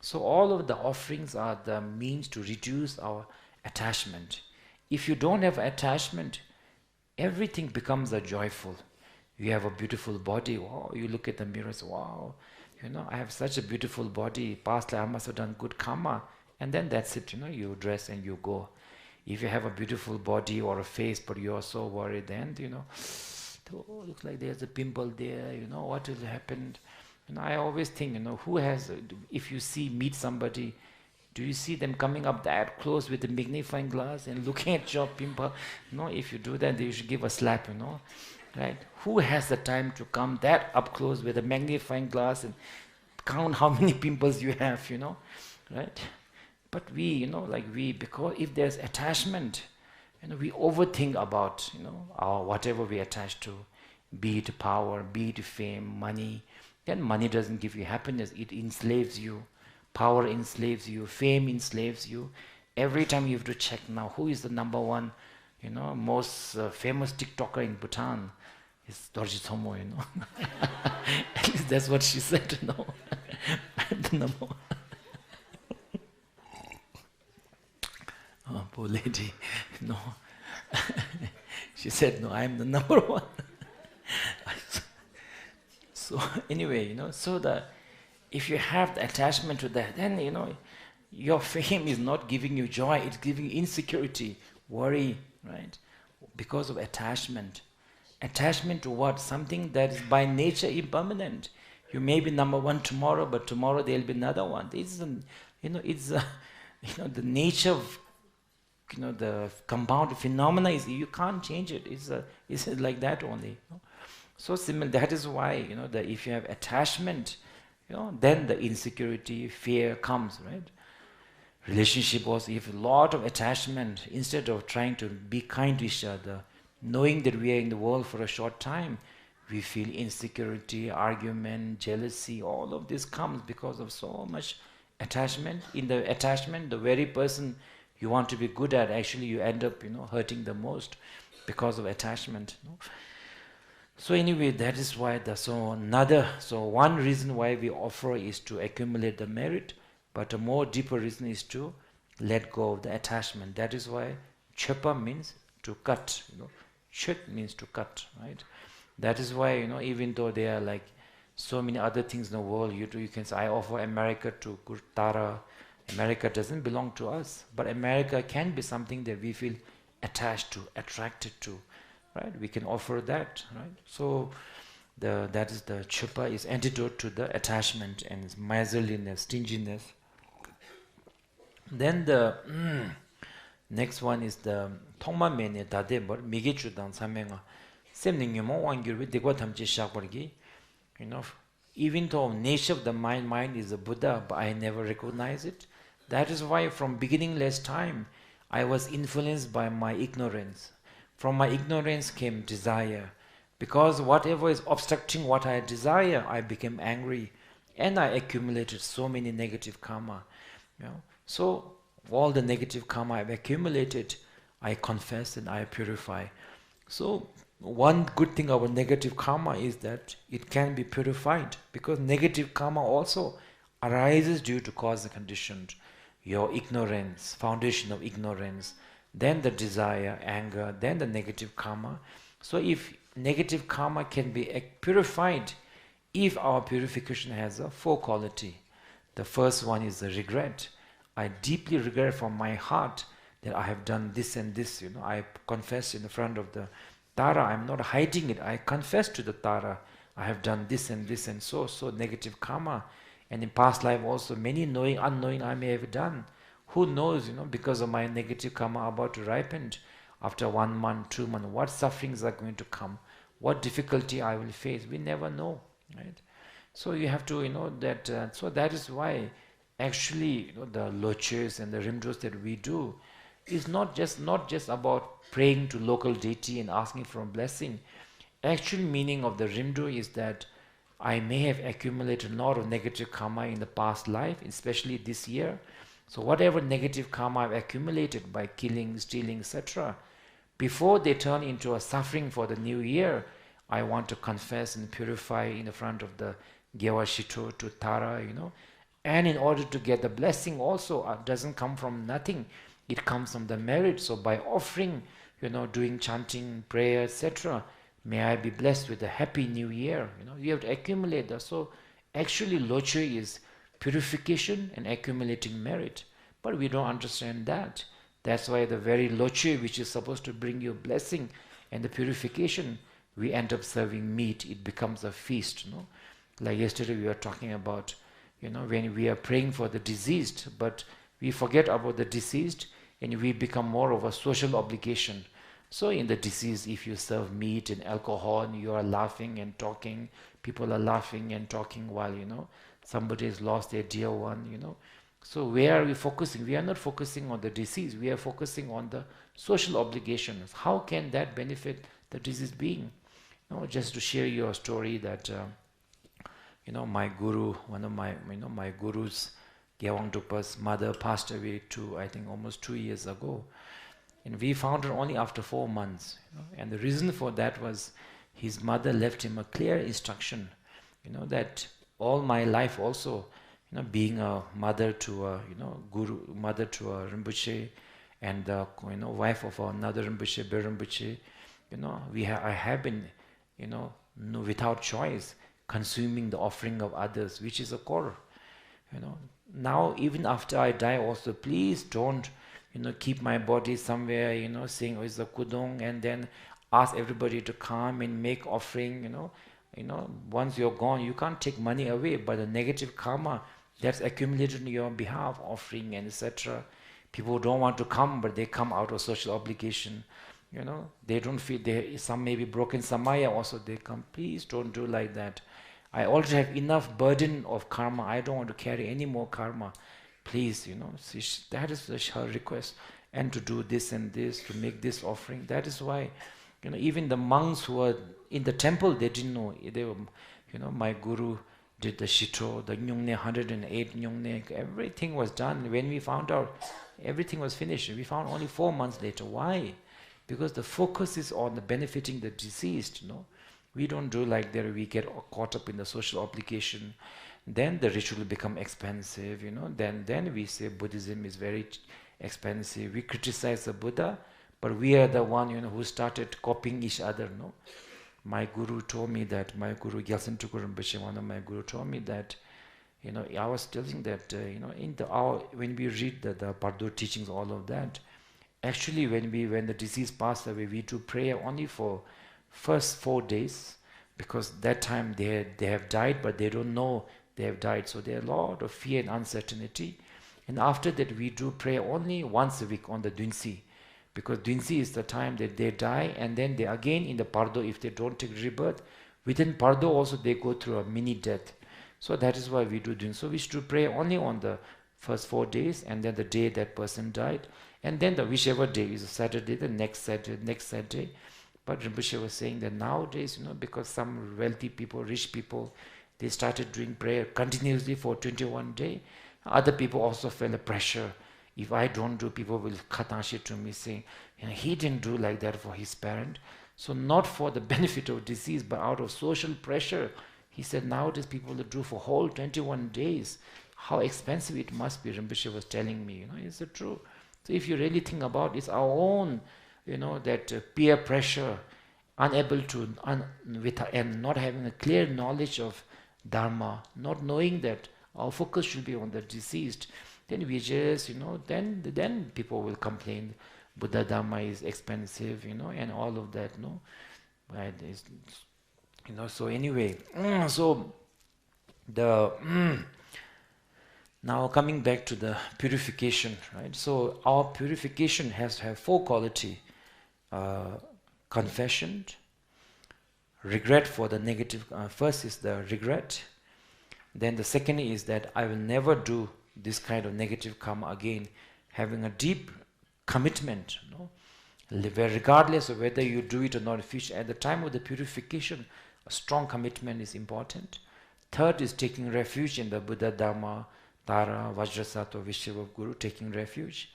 So all of the offerings are the means to reduce our attachment. If you don't have attachment, everything becomes a joyful. You have a beautiful body. Wow, you look at the mirror, say, wow, I have such a beautiful body. Past life I must have done good karma. And then that's it, you dress and you go. If you have a beautiful body or a face, but you are so worried, then, oh, looks like there's a pimple there, what will happen? I always think, who has, if you meet somebody, do you see them coming up that close with a magnifying glass and looking at your pimple? No, if you do that, you should give a slap, right? Who has the time to come that up close with a magnifying glass and count how many pimples you have, right? But we, because if there's attachment, we overthink about, our whatever we attach to, be it power, be it fame, money. Then money doesn't give you happiness, it enslaves you. Power enslaves you, fame enslaves you. Every time you have to check now, who is the number one, most famous TikToker in Bhutan? It's Dorji Thomo, At least that's what she said, I'm the number one. Oh, poor lady, no. She said, no, I'm the number one. So anyway, so if you have the attachment to that, then your fame is not giving you joy, it's giving you insecurity, worry, right? Because of attachment. Attachment to what? Something that is by nature impermanent. You may be number one tomorrow, but tomorrow there'll be another one. It's the nature of the compound phenomena is you can't change it. It's like that only. So similar. That is why that if you have attachment, then the insecurity, fear comes, right? Relationship also, if a lot of attachment, instead of trying to be kind to each other, knowing that we are in the world for a short time, we feel insecurity, argument, jealousy. All of this comes because of so much attachment. In the attachment, the very person you want to be good at, actually you end up hurting the most because of attachment. So anyway, that is why so one reason why we offer is to accumulate the merit, but a more deeper reason is to let go of the attachment. That is why chepa means to cut. Chit means to cut, right? That is why even though there are like so many other things in the world, you can say I offer America to Tara. America doesn't belong to us, but America can be something that we feel attached to, attracted to, right? We can offer that, right? So that is the chupa is antidote to the attachment and miserliness, stinginess. Then the next one is the thongma mene dade bar mige chudan samenga semning yumo wangyurbi degwa thamche shakbargi. Even though nature of the mind is a Buddha, but I never recognize it. That is why from beginningless time, I was influenced by my ignorance. From my ignorance came desire. Because whatever is obstructing what I desire, I became angry. And I accumulated so many negative karma. So all the negative karma I've accumulated, I confess and I purify. So one good thing about negative karma is that it can be purified, because negative karma also arises due to cause and condition. Your ignorance, foundation of ignorance, then the desire, anger, then the negative karma. So if negative karma can be purified, if our purification has a four quality. The first one is the regret. I deeply regret from my heart that I have done this and this. I confess in the front of the Tara. I'm not hiding it. I confess to the Tara. I have done this and this and so negative karma. And in past life also, many knowing, unknowing I may have done. Who knows, because of my negative karma about to ripen, after 1 month, 2 months, what sufferings are going to come, what difficulty I will face. We never know, right? So you have to, that, so that is why actually, the loches and the rimdos that we do is not just about praying to local deity and asking for a blessing. Actual meaning of the rimdo is that I may have accumulated a lot of negative karma in the past life, especially this year. So whatever negative karma I've accumulated by killing, stealing, etc., before they turn into a suffering for the new year, I want to confess and purify in the front of the Gyewa Shito to Tara, And in order to get the blessing also, doesn't come from nothing. It comes from the merit. So by offering, doing chanting, prayer, etc., may I be blessed with a happy new year. You have to accumulate that. So actually loche is purification and accumulating merit. But we don't understand that. That's why the very loche, which is supposed to bring you blessing and the purification, we end up serving meat. It becomes a feast. Like yesterday we were talking about, when we are praying for the deceased, but we forget about the deceased and we become more of a social obligation. So in the deceased, if you serve meat and alcohol and you are laughing and talking, people are laughing and talking while, somebody has lost their dear one, So where are we focusing? We are not focusing on the deceased. We are focusing on the social obligations. How can that benefit the deceased being? Just to share your story that, my guru, one of my gurus, Gyawang Dupa's mother passed away I think almost 2 years ago. And we found her only after 4 months. And the reason for that was his mother left him a clear instruction, that all my life also, being a mother to a, guru, mother to a Rinpoche, and the, wife of another Rinpoche, Bir Rinpoche, I have been, without choice, consuming the offering of others, which is a core, Now, even after I die also, please don't, keep my body somewhere, saying, oh, it's a kudung, and then ask everybody to come and make offering, once you're gone, you can't take money away, but the negative karma that's accumulated on your behalf, offering and etc. People don't want to come, but they come out of social obligation, they don't feel, some may be broken samaya also, they come, please don't do like that. I already have enough burden of karma, I don't want to carry any more karma. Please, that is her request. And to do this and this, to make this offering. That is why, even the monks who were in the temple, they didn't know. They were, my guru did the shito, the nyungne, 108 nyungne, everything was done. When we found out, everything was finished. We found only 4 months later. Why? Because the focus is on the benefiting the deceased, We don't do like that. We get caught up in the social obligation. Then the ritual will become expensive, Then we say Buddhism is very expensive. We criticize the Buddha, but we are the one, who started copying each other, no? My guru told me that, my guru Gyaltsen Tukur Rinpoche, one of my guru told me that, I was telling that, when we read the Pardo teachings, all of that, actually when the deceased passed away, we do prayer only for first 4 days, because that time they have died, but they don't know they have died. So there are a lot of fear and uncertainty. And after that, we do prayer only once a week on the Dunsi, because Dunsi is the time that they die, and then they again in the Pardo, if they don't take rebirth, within Pardo also they go through a mini death. So that is why we do Dunsi. So we should do prayer only on the first 4 days, and then the day that person died, and then the whichever day is a Saturday, the next Saturday. But Rinpoche was saying that nowadays, because some wealthy people, rich people, they started doing prayer continuously for 21 days. Other people also felt the pressure. If I don't do, people will katashi to me saying, he didn't do like that for his parent. So not for the benefit of disease, but out of social pressure. He said nowadays people will do for whole 21 days. How expensive it must be, Rinpoche was telling me. Is it true? So if you really think about it, it's our own, that peer pressure, unable to, and not having a clear knowledge of Dharma, not knowing that our focus should be on the deceased, then we just, then people will complain, Buddha Dharma is expensive, and all of that, no? Right? So anyway, so the... Now coming back to the purification, right? So our purification has to have 4 quality: confession, regret for the negative. First is the regret. Then the second is that I will never do this kind of negative karma again. Having a deep commitment, where regardless of whether you do it or not in the future, at the time of the purification, a strong commitment is important. Third is taking refuge in the Buddha, Dharma, Tara, Vajrasattva, Vishwa Guru, taking refuge.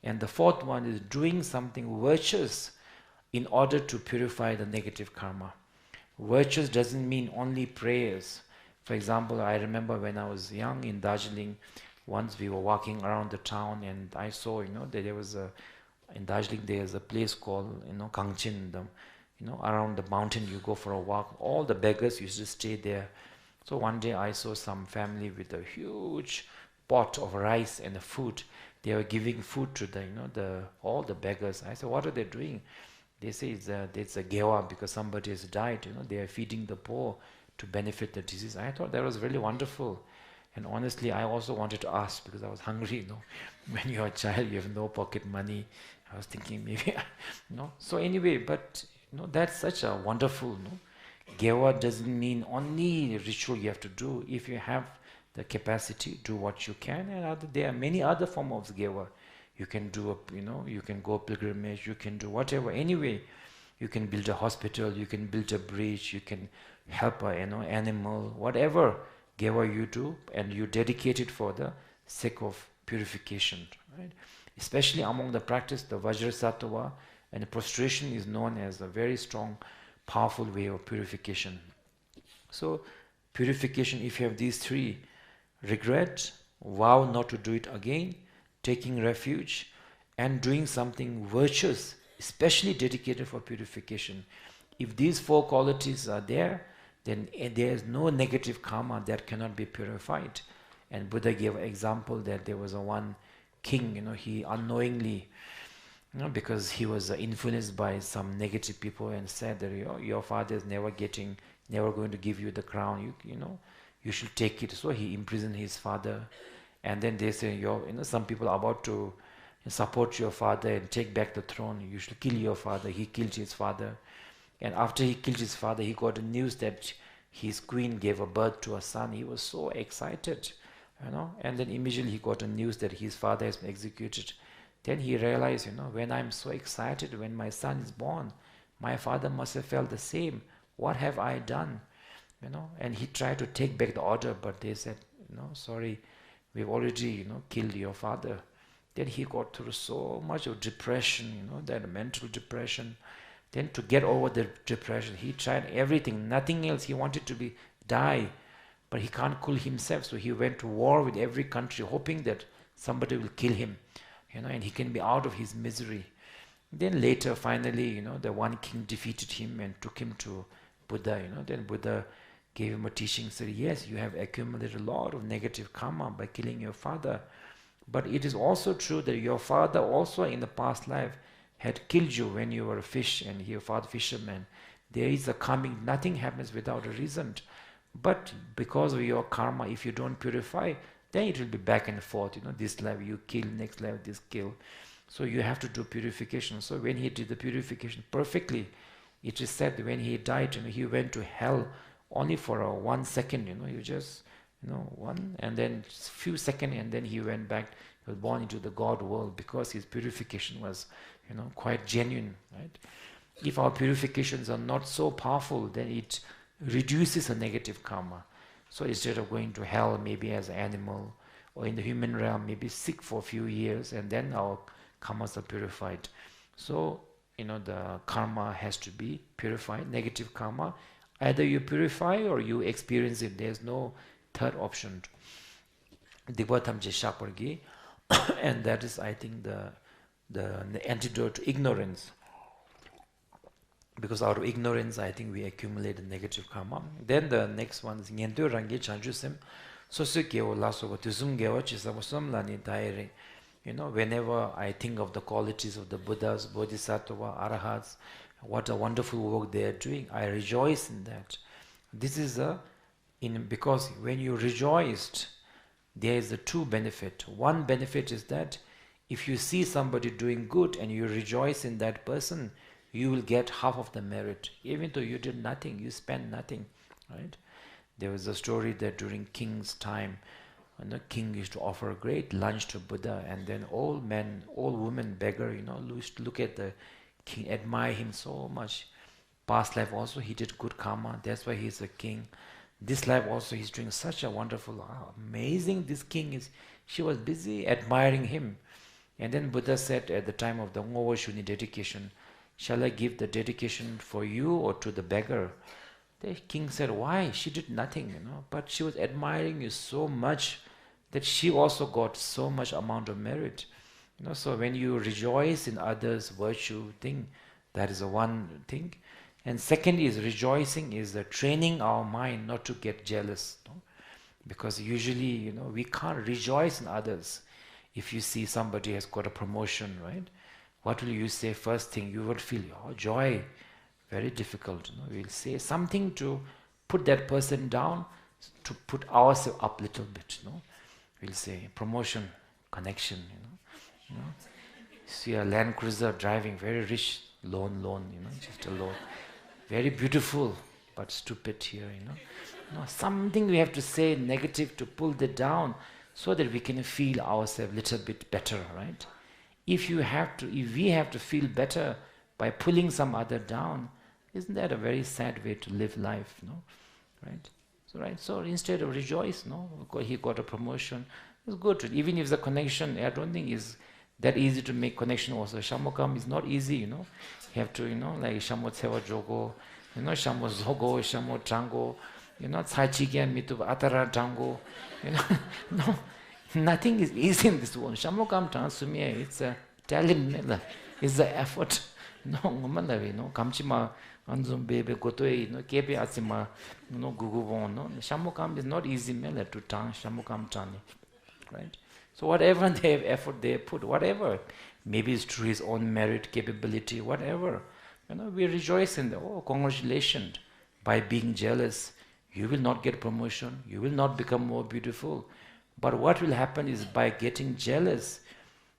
And the fourth one is doing something virtuous in order to purify the negative karma. Virtuous doesn't mean only prayers. For example, I remember when I was young in Darjeeling, once we were walking around the town and I saw, that there was in Darjeeling there's a place called, Kangchin. Around the mountain you go for a walk. All the beggars used to stay there. So one day I saw some family with a huge pot of rice and food. They were giving food to all the beggars. I said, what are they doing? They say it's a gewa because somebody has died. They are feeding the poor to benefit the disease. I thought that was really wonderful. And honestly, I also wanted to ask because I was hungry. When you're a child, you have no pocket money. I was thinking maybe, So anyway, but that's such a wonderful. Gewa doesn't mean only ritual you have to do. If you have the capacity, do what you can. And there are many other forms of gewa. You can do you can go pilgrimage. You can do whatever. Anyway, you can build a hospital. You can build a bridge. You can help a animal. Whatever gewa you do, and you dedicate it for the sake of purification. Right? Especially among the practice, the Vajrasattva and the prostration is known as a very strong, powerful way of purification. So purification, if you have these 3, regret, vow not to do it again, taking refuge, and doing something virtuous, especially dedicated for purification. If these 4 qualities are there, then there is no negative karma that cannot be purified. And Buddha gave an example that there was one king, he unknowingly, because he was influenced by some negative people and said that your father is never going to give you the crown. You should take it. So he imprisoned his father, and then they say, some people are about to support your father and take back the throne. You should kill your father. He killed his father, and after he killed his father, he got the news that his queen gave a birth to a son. He was so excited, and then immediately he got a news that his father has been executed. Then he realized, when I'm so excited when my son is born, my father must have felt the same. What have I done? And he tried to take back the order, but they said, sorry, we've already, killed your father. Then he got through so much of depression, that mental depression. Then to get over the depression, he tried everything, nothing else. He wanted to die, but he can't cool himself. So he went to war with every country, hoping that somebody will kill him, and he can be out of his misery. Then later, finally, the one king defeated him and took him to Buddha. Then Buddha gave him a teaching, said, yes, you have accumulated a lot of negative karma by killing your father. But it is also true that your father also in the past life had killed you when you were a fish and your father fisherman. There is a coming, nothing happens without a reason. But because of your karma, if you don't purify, then it will be back and forth. This life you kill, next life this kill. So you have to do purification. So when he did the purification perfectly, it is said that when he died, he went to hell only for 1 second. You just, one, and then few seconds, and then he went back. He was born into the God world because his purification was, quite genuine, right? If our purifications are not so powerful, then it reduces a negative karma. So instead of going to hell, maybe as an animal, or in the human realm, maybe sick for a few years, and then our karmas are purified. So, the karma has to be purified, negative karma. Either you purify or you experience it. There's no third option. And that is, I think, the antidote to ignorance. Because out of ignorance, I think we accumulate the negative karma. Then the next one is Nyendo Rangi Chanjusem. Sosukeo Lasogo Tuzumgeo Chisamosamlani Dairi. Whenever I think of the qualities of the Buddhas, Bodhisattva, Arahats, what a wonderful work they are doing, I rejoice in that. This is because when you rejoiced, there is a two benefit. One benefit is that if you see somebody doing good and you rejoice in that person, you will get half of the merit. Even though you did nothing, you spent nothing, right? There was a story that during king's time, the king used to offer a great lunch to Buddha, and then all men, all women, beggar, used to look at the king, admire him so much. Past life also he did good karma, that's why he's a king. This life also he's doing such a wonderful, amazing this king is. She was busy admiring him. And then Buddha said at the time of the Ngowa Shuni dedication, shall I give the dedication for you or to the beggar? The king said, why? She did nothing, but she was admiring you so much that she also got so much amount of merit. So when you rejoice in others' virtue thing, that is the one thing. And second is rejoicing is the training our mind not to get jealous. Because usually, we can't rejoice in others. If you see somebody has got a promotion, right? What will you say first thing? You will feel, joy. Very difficult. We'll say something to put that person down, to put ourselves up a little bit. We'll say promotion, connection. See a Land Cruiser driving, very rich, loan, just a loan. Very beautiful, but stupid here, Something we have to say negative to pull that down so that we can feel ourselves a little bit better, right? If we have to feel better by pulling some other down, isn't that a very sad way to live life, right? So instead of rejoice, he got a promotion, it's good. Even if the connection, I don't think is that easy to make connection also. Shamokam is not easy, You have to, like Shamo Tsewa Jogo, Shamo Zogo, Shamo Trango, Tsaichigen Mitu Atara Tango, no, nothing is easy in this world. Shamokam Tansumye, it's a talent, it's the effort. No, Kamchima Anzum baby Gotoi, Kepe Asima, Gugubon, Shamokam is not easy to Tang, Shamokam Tani. Right? So whatever they have effort they put, whatever, maybe it's through his own merit, capability, whatever, we rejoice in congratulations. By being jealous, you will not get promotion, you will not become more beautiful. But what will happen is by getting jealous,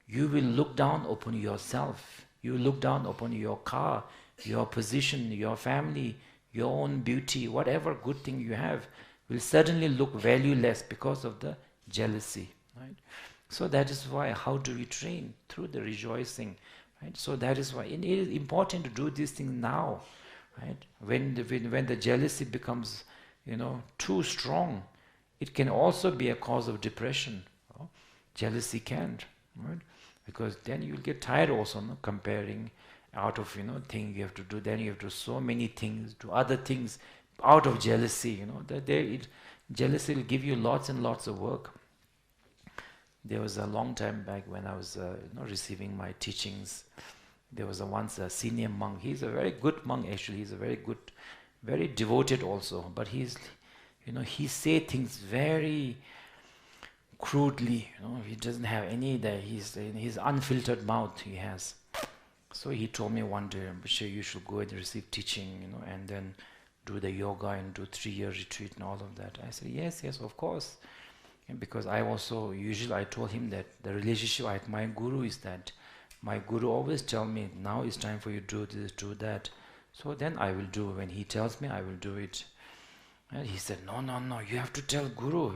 you will look down upon yourself, you look down upon your car, your position, your family, your own beauty, whatever good thing you have, will suddenly look valueless because of the jealousy, right? So that is why, how do we train? Through the rejoicing, right? So that is why it is important to do these things now, right? When the jealousy becomes, too strong, it can also be a cause of depression. Jealousy can, right? Because then you'll get tired also, comparing out of, thing you have to do, then you have to do so many things, do other things out of jealousy, jealousy will give you lots and lots of work. There was a long time back when I was receiving my teachings. There was once a senior monk. He's a very good monk actually. He's a very good, very devoted also. But he say things very crudely. He doesn't have any that his unfiltered mouth he has. So he told me one day, Bashir, you should go and receive teaching, and then do the yoga and do 3-year retreat and all of that. I said, yes, of course. And because I told him that the relationship with my guru is that my guru always tell me, now it's time for you to do this, do that. So then I will do. When he tells me, I will do it. And he said, no, you have to tell guru,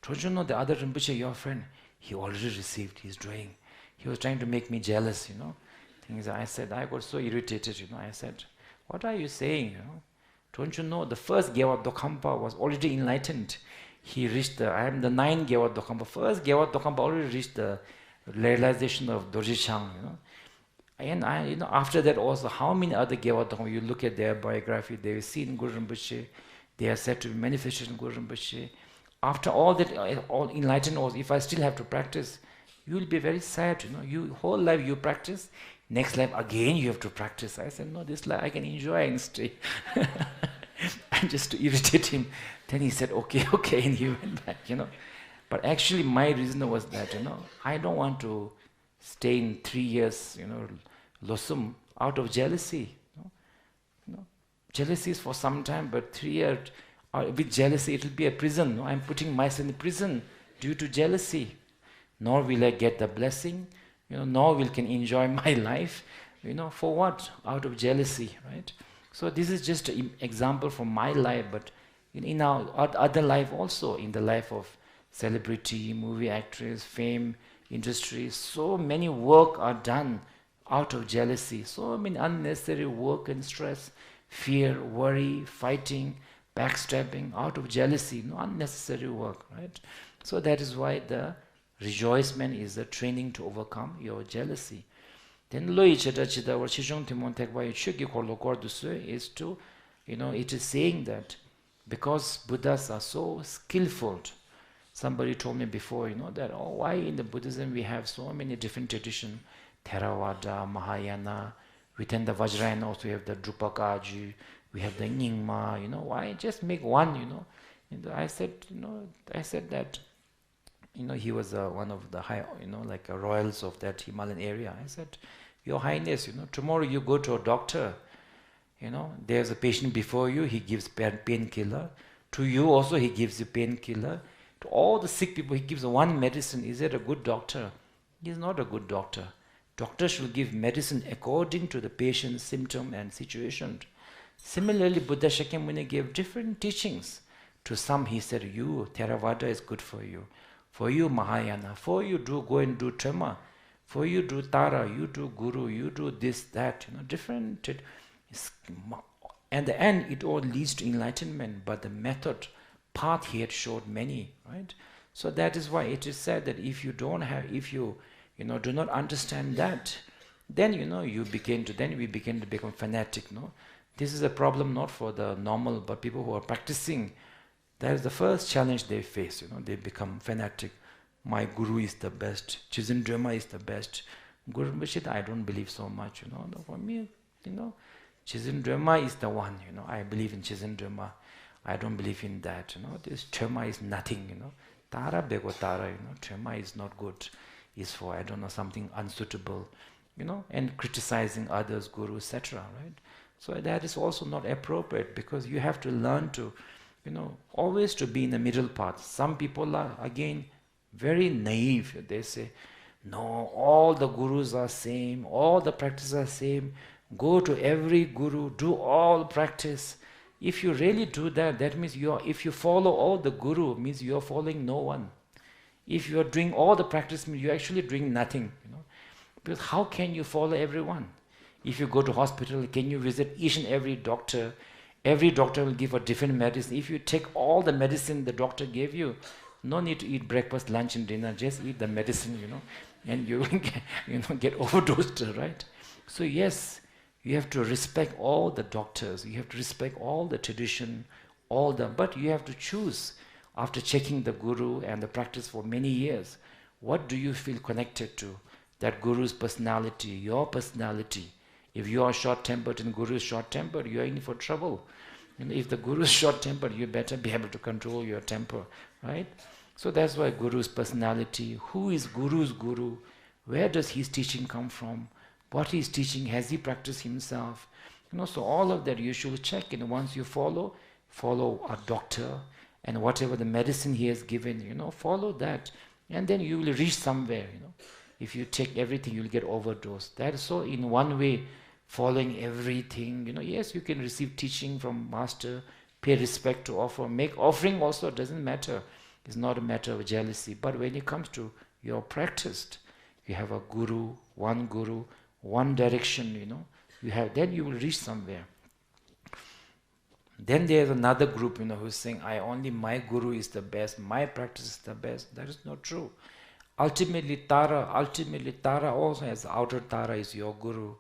Don't you know the other Rinpoche, your friend, he already received, he's doing. He was trying to make me jealous, Things I said, I got so irritated, I said, what are you saying, Don't you know the first Gyawat Dokhampa was already enlightened. He reached I am the 9th Gyawat Dokhampa. First Gyawat Dokhampa already reached the realization of Dorje Chang, And after that also, how many other Gyawat Dokhampa, you look at their biography, they have seen Guru Rinpoche, they are said to be manifestation Guru Rinpoche. After all that, all enlightened also, if I still have to practice, you will be very sad, You whole life you practice, next life again you have to practice. I said, no, this life I can enjoy and stay. And just to irritate him. Then he said, okay, and he went back, But actually my reason was that, I don't want to stay in 3 years, losum, out of jealousy. Jealousy is for some time, but 3 years, with jealousy, it will be a prison. I'm putting myself in prison due to jealousy. Nor will I get the blessing, nor will can enjoy my life, for what? Out of jealousy, right? So this is just an example from my life, but in our other life also, in the life of celebrity, movie actress, fame, industry, so many work are done out of jealousy, so many unnecessary work and stress, fear, worry, fighting, backstabbing, out of jealousy, no unnecessary work, right? So that is why the rejoicement is the training to overcome your jealousy. Then loi cheda cheda or chishong timon tekwa chuki korlo kordusu is to, it is saying that because Buddhas are so skillful. Somebody told me before, that why in the Buddhism we have so many different traditions, Theravada, Mahayana, within the Vajrayana also we have the Drupakaji, we have the Nyingma, why just make one, I said that, he was one of the high, like royals of that Himalayan area. I said, Your Highness, tomorrow you go to a doctor, there's a patient before you, he gives painkiller. To you also he gives you painkiller. To all the sick people he gives one medicine. Is it a good doctor? He is not a good doctor. Doctor should give medicine according to the patient's symptom and situation. Similarly, Buddha Shakyamuni gave different teachings. To some he said, you, Theravada is good for you. For you, Mahayana. For you, go and do Trema. For you, do Tara. You do Guru. You do this, that. Different. At the end, it all leads to enlightenment. But the method, path he had showed many, right? So that is why it is said that if you don't have, if you, do not understand that, then, we begin to become fanatic, no? This is a problem not for the normal, but people who are practicing. That is the first challenge they face, they become fanatic. My guru is the best. Chizen Drema is the best. Guru Rinpoche, I don't believe so much, For me, Chizen Drema is the one, I believe in Chizen Drema. I don't believe in that, This Trema is nothing, Tara bego Tara, Trema is not good. Is for, something unsuitable, and criticizing others, guru, etc., right? So that is also not appropriate because you have to learn to, always to be in the middle path. Some people are, again, very naive. They say, no, all the gurus are same, all the practices are same. Go to every guru, do all practice. If you really do that, that means if you follow all the guru, means you are following no one. If you are doing all the practice, means you are actually doing nothing. Because how can you follow everyone? If you go to hospital, can you visit each and every doctor? Every doctor will give a different medicine. If you take all the medicine the doctor gave you, no need to eat breakfast, lunch and dinner, just eat the medicine, and you will get overdosed, right? So yes, You have to respect all the doctors. You have to respect all the tradition, but you have to choose after checking the guru and the practice for many years. What do you feel connected to? That guru's personality, your personality. If you are short-tempered and guru is short-tempered, you are in for trouble. If the guru is short-tempered, you better be able to control your temper, right? So that's why guru's personality. Who is guru's guru? Where does his teaching come from? What he's teaching, has he practiced himself? So all of that you should check. Once you follow a doctor, and whatever the medicine he has given, follow that, and then you will reach somewhere. If you take everything, you'll get overdosed. That is so. In one way, following everything, yes, you can receive teaching from master, pay respect to offer, make offering also doesn't matter. It's not a matter of jealousy. But when it comes to your practice, you have a guru, one direction, then you will reach somewhere. Then there's another group, who's saying, my guru is the best, my practice is the best. That is not true. Ultimately Tara also has outer Tara is your guru.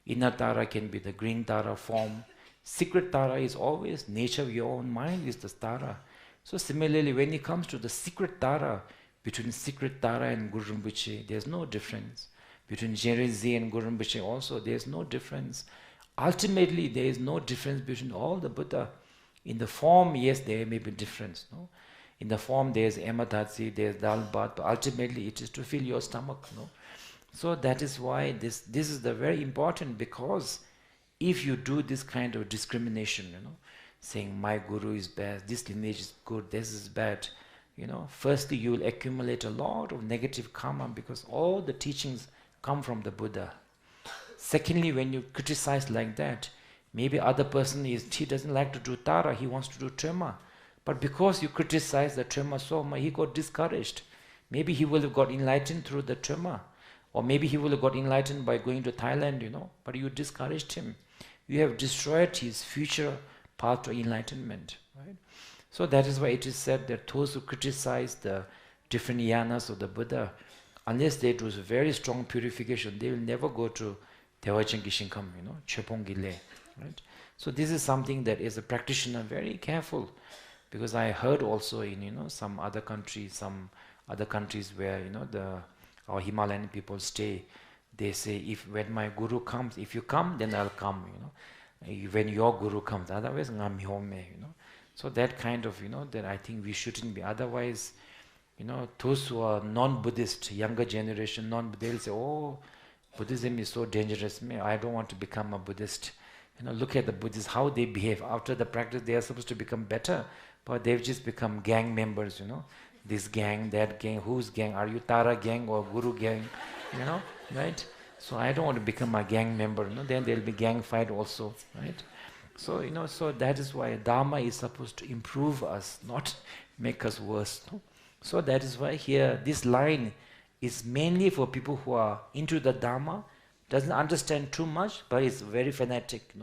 Inner Tara can be the green Tara form. Secret Tara is always nature of your own mind is the Tara. So similarly, when it comes to the secret Tara, between secret Tara and Guru Rinpoche, there's no difference. Between Jerezi and Guru Rinpoche also, there's no difference. Ultimately, there is no difference between all the Buddha. In the form, yes, there may be difference. No? In the form, there's Ematatsi, there's Dalbat, but ultimately it is to fill your stomach. No? So that is why this is the very important, because if you do this kind of discrimination, saying my guru is bad, this lineage is good, this is bad, firstly you will accumulate a lot of negative karma because all the teachings come from the Buddha. Secondly, when you criticize like that, maybe other person he doesn't like to do Tara, he wants to do Trema. But because you criticize the Trema so much, he got discouraged. Maybe he will have got enlightened through the Trema. Or maybe he will have got enlightened by going to Thailand, but you discouraged him. You have destroyed his future path to enlightenment. Right? So that is why it is said that those who criticize the different yanas of the Buddha, unless they do very strong purification, they will never go to Tewachin Kishinkam, Chepong Gile. Right? So this is something that as a practitioner, very careful. Because I heard also in some other countries where our Himalayan people stay, they say when my guru comes, if you come, then I'll come. When your guru comes, otherwise ngam home. So that kind of that I think we shouldn't be. Otherwise, those who are non-Buddhist, younger generation, they'll say, oh, Buddhism is so dangerous. I don't want to become a Buddhist. Look at the Buddhists, how they behave. After the practice, they are supposed to become better. But they've just become gang members, this gang, that gang, whose gang? Are you Tara gang or Guru gang? Right? So I don't want to become a gang member, then there'll be gang fight also, right? So, so that is why Dharma is supposed to improve us, not make us worse. So that is why here, this line is mainly for people who are into the Dharma, doesn't understand too much, but is very fanatic,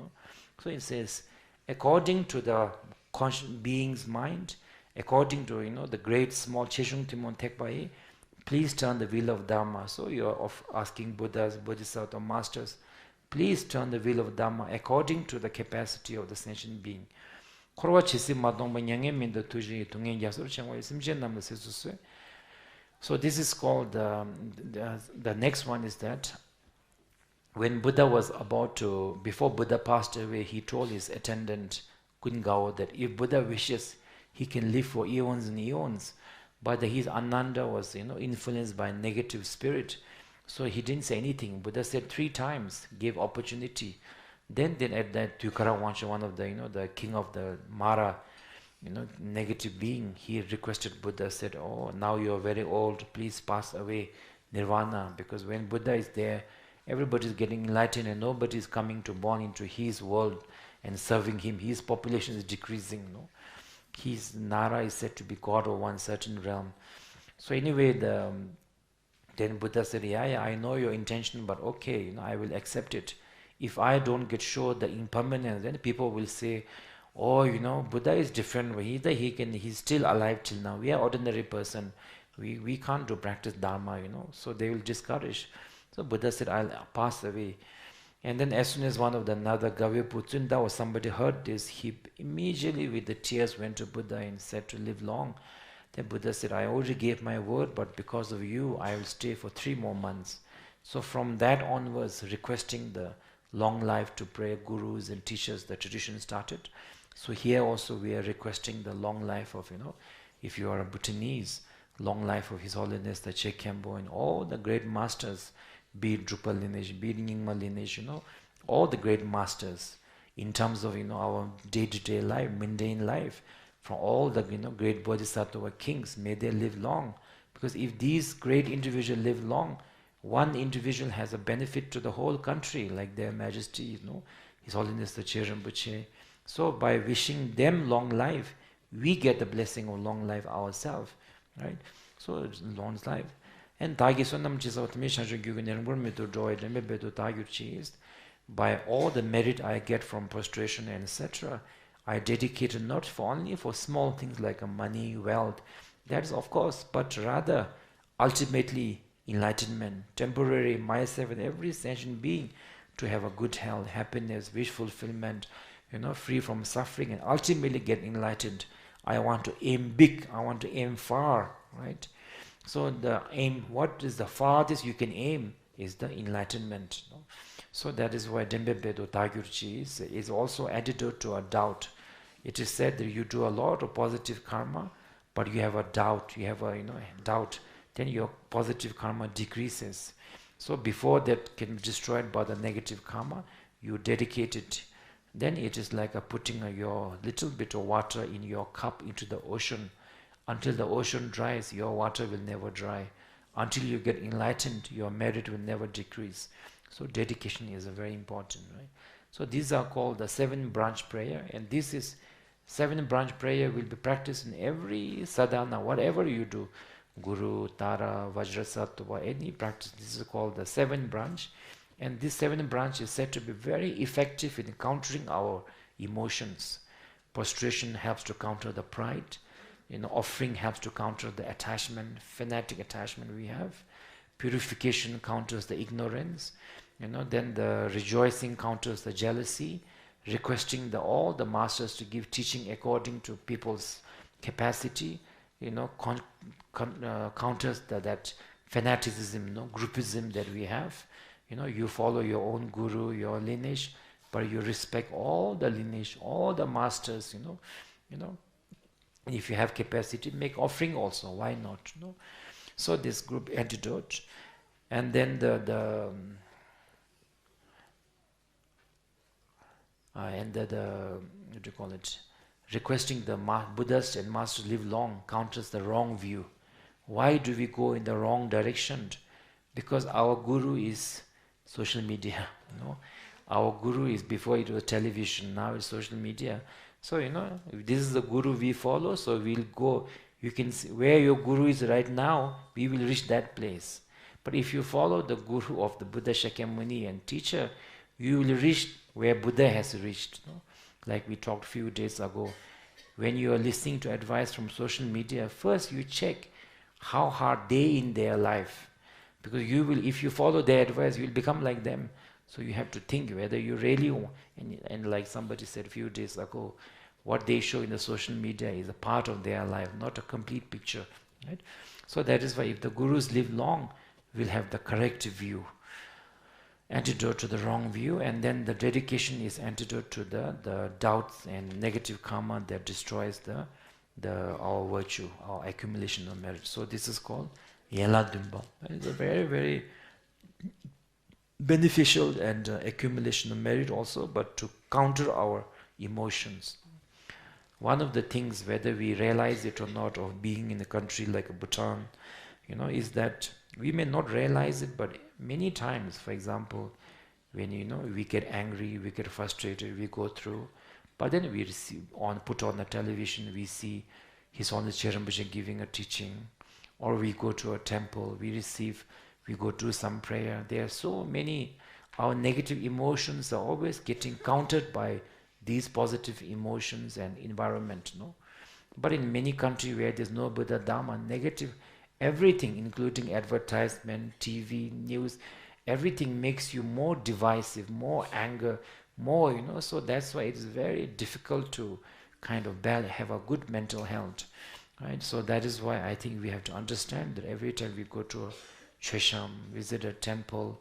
So it says, according to the conscious being's mind, according to the great small Cheshung Timon Tekpai, please turn the wheel of Dharma. So you are asking Buddhas, Bodhisattvas, or masters, please turn the wheel of Dharma according to the capacity of the sentient being. So this is called the next one is that when Buddha was before Buddha passed away, he told his attendant Kungao that if Buddha wishes, he can live for eons and eons. But his Ananda was, influenced by negative spirit, so he didn't say anything. Buddha said 3 times, gave opportunity. Then at that Tukara Vansha, one of the, the king of the Mara, negative being, he requested Buddha, said, oh, now you are very old, please pass away, Nirvana. Because when Buddha is there, everybody is getting enlightened and nobody is coming to born into his world and serving him. His population is decreasing. His Nara is said to be God of one certain realm. So anyway, then Buddha said, yeah, I know your intention, but okay, I will accept it. If I don't get sure the impermanence, then people will say, oh, Buddha is different. He's still alive till now. We are ordinary person. We can't do practice Dharma, So they will discourage. So Buddha said, I'll pass away. And then as soon as one of the another Gavya Puchunda or somebody heard this, he immediately with the tears went to Buddha and said to live long. Then Buddha said, I already gave my word, but because of you, I will stay for 3 more months. So from that onwards, requesting the long life to pray gurus and teachers, the tradition started. So here also we are requesting the long life of, if you are a Bhutanese, long life of His Holiness the Che Khenpo and all the great masters, be it Drupal lineage, be it Nyingma lineage, all the great masters in terms of, our day-to-day life, mundane life, from all the, great Bodhisattva kings, may they live long. Because if these great individuals live long, one individual has a benefit to the whole country, like their Majesty, His Holiness the Che Rinpoche. So by wishing them long life, we get the blessing of long life ourselves, right? So it's long life. And by all the merit I get from prostration and etc., I dedicate it not for only for small things like money, wealth, that is of course, but rather ultimately enlightenment, temporary, myself and every sentient being to have a good health, happiness, wish fulfillment, free from suffering and ultimately get enlightened. I want to aim big, I want to aim far, right? So the aim, what is the farthest you can aim is the enlightenment. So that is why Dembe Bedo Tagurji is also antidote to a doubt. It is said that you do a lot of positive karma, but you have a doubt, doubt, then your positive karma decreases. So before that can be destroyed by the negative karma, you dedicate it. Then it is like putting your little bit of water in your cup into the ocean. Until the ocean dries, your water will never dry. Until you get enlightened, your merit will never decrease. So dedication is very important, right? So these are called the 7 branch prayer, and this is 7 branch prayer will be practiced in every sadhana, whatever you do. Guru, Tara, Vajrasattva, any practice, this is called the 7 branch. And this 7 branch is said to be very effective in countering our emotions. Prostration helps to counter the pride. Offering helps to counter the attachment, fanatic attachment we have. Purification counters the ignorance. Then the rejoicing counters the jealousy. Requesting all the masters to give teaching according to people's capacity, counters that fanaticism, groupism that we have. You follow your own guru, your lineage, but you respect all the lineage, all the masters, If you have capacity, make offering also. Why not? So this group antidote, and then what do you call it? Requesting the Buddhas and masters live long counters the wrong view. Why do we go in the wrong direction? Because our guru is social media. Our guru is, before it was television, now it's social media. So, if this is the guru we follow, so we'll go. You can see where your guru is right now, we will reach that place. But if you follow the guru of the Buddha Shakyamuni and teacher, you will reach where Buddha has reached. Like we talked a few days ago. When you are listening to advice from social media, first you check how hard they in their life. Because you will, if you follow their advice, you will become like them. So you have to think whether you really want, and like somebody said a few days ago, what they show in the social media is a part of their life, not a complete picture. Right? So that is why if the gurus live long, we'll have the correct view. Antidote to the wrong view, and then the dedication is antidote to the doubts and negative karma that destroys our virtue, our accumulation of merit. So this is called Yela Dumba. It's a very, very beneficial and accumulation of merit also, but to counter our emotions. One of the things, whether we realize it or not, of being in a country like Bhutan, is that we may not realize it, but many times, for example, when we get angry, we get frustrated, we go through, but then we put on the television, we see His Holiness Che Rinpoche giving a teaching, or we go to a temple, we go do some prayer. There are so many, our negative emotions are always getting countered by these positive emotions and environment. But in many countries where there's no Buddha Dharma, negative, everything, including advertisement, TV, news, everything makes you more divisive, more anger, more, so that's why it is very difficult to kind of have a good mental health, right? So that is why I think we have to understand that every time we go to a Chesham, visit a temple,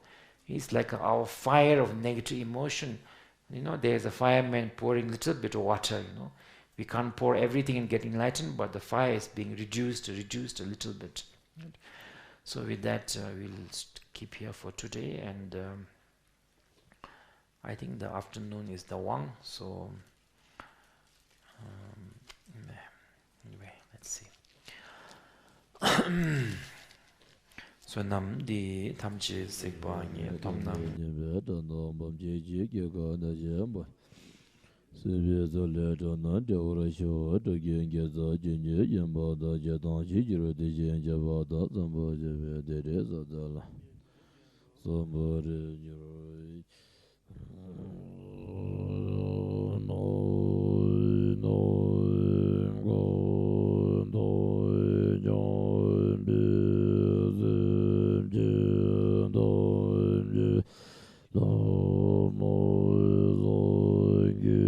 it's like our fire of negative emotion. There's a fireman pouring little bit of water, We can't pour everything and get enlightened, but the fire is being reduced a little bit. Right? So with that, we'll keep here for today, and I think the afternoon is the one, so anyway, let's see. So nam di tamchi sikpa nye tom nam Sebe zo le zho nan de ura shio de gen ge za jin je yin ba da je dang shi ji ru de jen je ba da zang ba je be de re za da la. So mo re ni ro no no go no yo bi zim je do je lo mo zo ge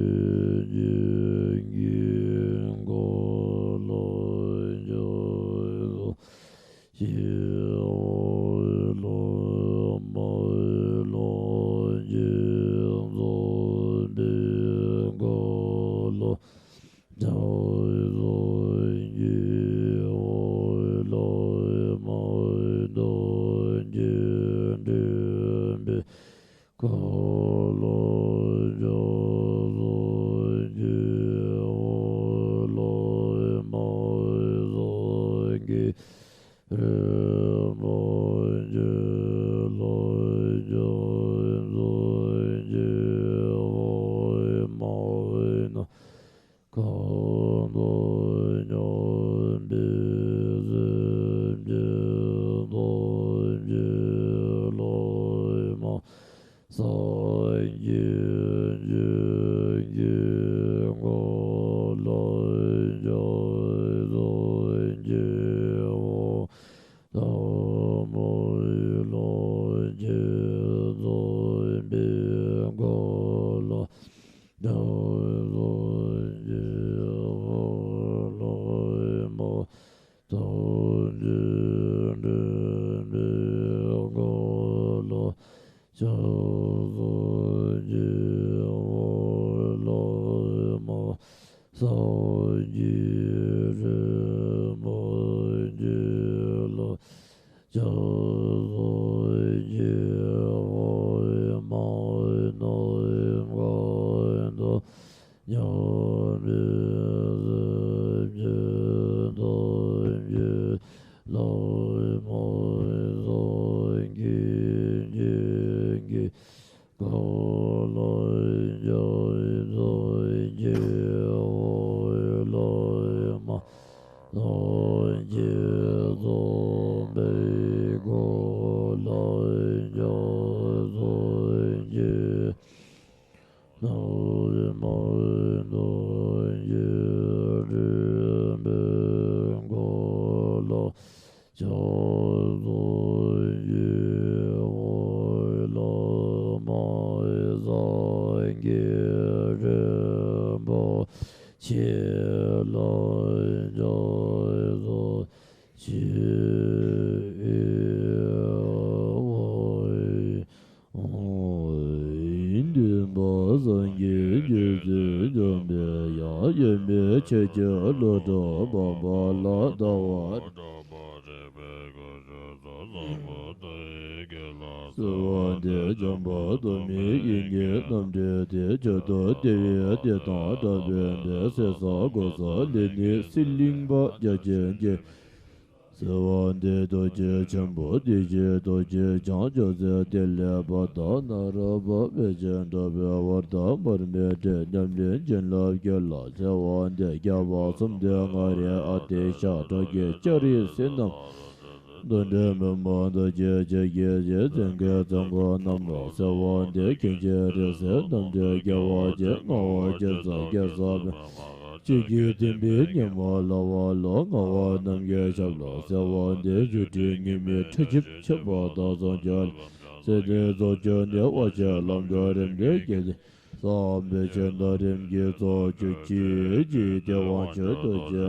Sede zojo ne waja lamgarim de gede. Sambe chendarim ge zojo chi ji de wajo doje.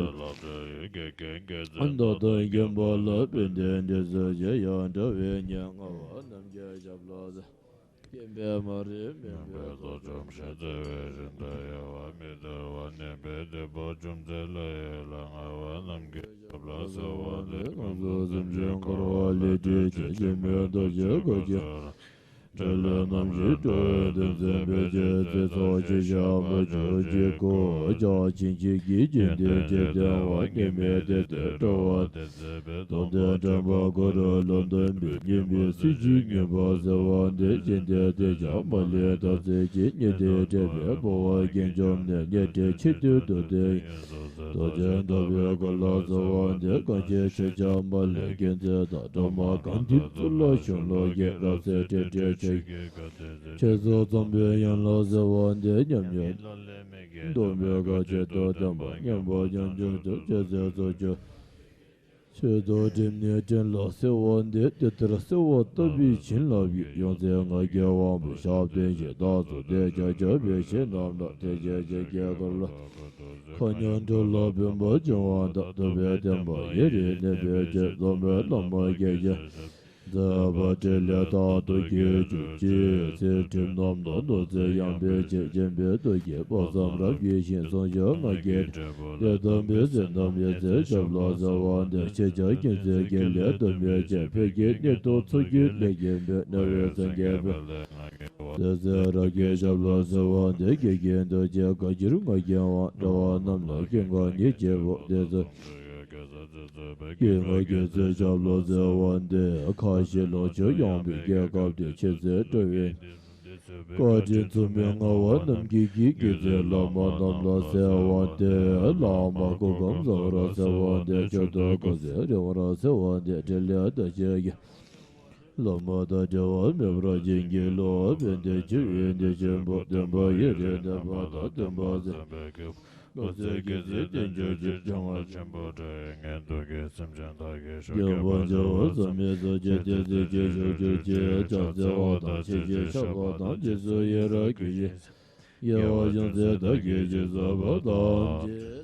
Ando do gembo lo bende de zoje yanda ve nyang awa nam ge jabla. Gembe mari membe zojo mshede ve jenda ya wa mi de wa ne be de bojum de la la awa nam ge jabla so wa de zo zum jen koro le de je me do je go je. Jele nam je to de zembe je te so je ja me jo je ko ja chin ji gi jin de je de wa ne me de to wa to de de ba go ro lo de bi ni mi si ji ne ba za wa de jin de ja ma le da ze ji ni de be bo wa gen jom ne de chi de de to je da be go la za wa de ga je che ja ma le gen de da do ma gan di tu lo shon lo ye ra se de che zo zombe yan lo za wa de nyam ye do me ga je do da ma nyam bo yan jo do je ze zo jo che do dim ne jen lo se wa de tra se wa to bi chin la bi yong ze nga ge wa bu sha de je da zo de je be she nam da de je ge ga lo Kanyan do la bin ba jwa da be dem ba ye re ne be je zo me la ma ge je da ba de la da do ge ju ji se tim nam da do ze yang be je jen be do ge ba zam ra ge shin song je ma ge de da be ze nam ye ze je la za wa de che ja ge ze ge le do me je pe ge ne do tsu ge le ge be na re zeng ge be de ze ra ge ja la za wa de ge ge do je ga ji ru ma ge wa da wa nam la ge ga ni je wo de ze ge ma ge ze ja la za wa de ka shi lo je yang bi ge ga de che ze de yin ga ji zu me nga wa nam ge ge ze la ma nam la se wa de la ma go gam za ra se wa de je do go ze de wa ra se wa de le de je ge Lama da jawa mevra jengi lo bende jirin de jembo demba yere de bada demba ze Goze geze denjo je jangwa jembo de ngendo ge semjan da ge sho ge ba jawa zame zo je de ze je sho je je ja ze wa da che je sha ba da je zo yera ge je ye wa jang ze da ge je za ba da je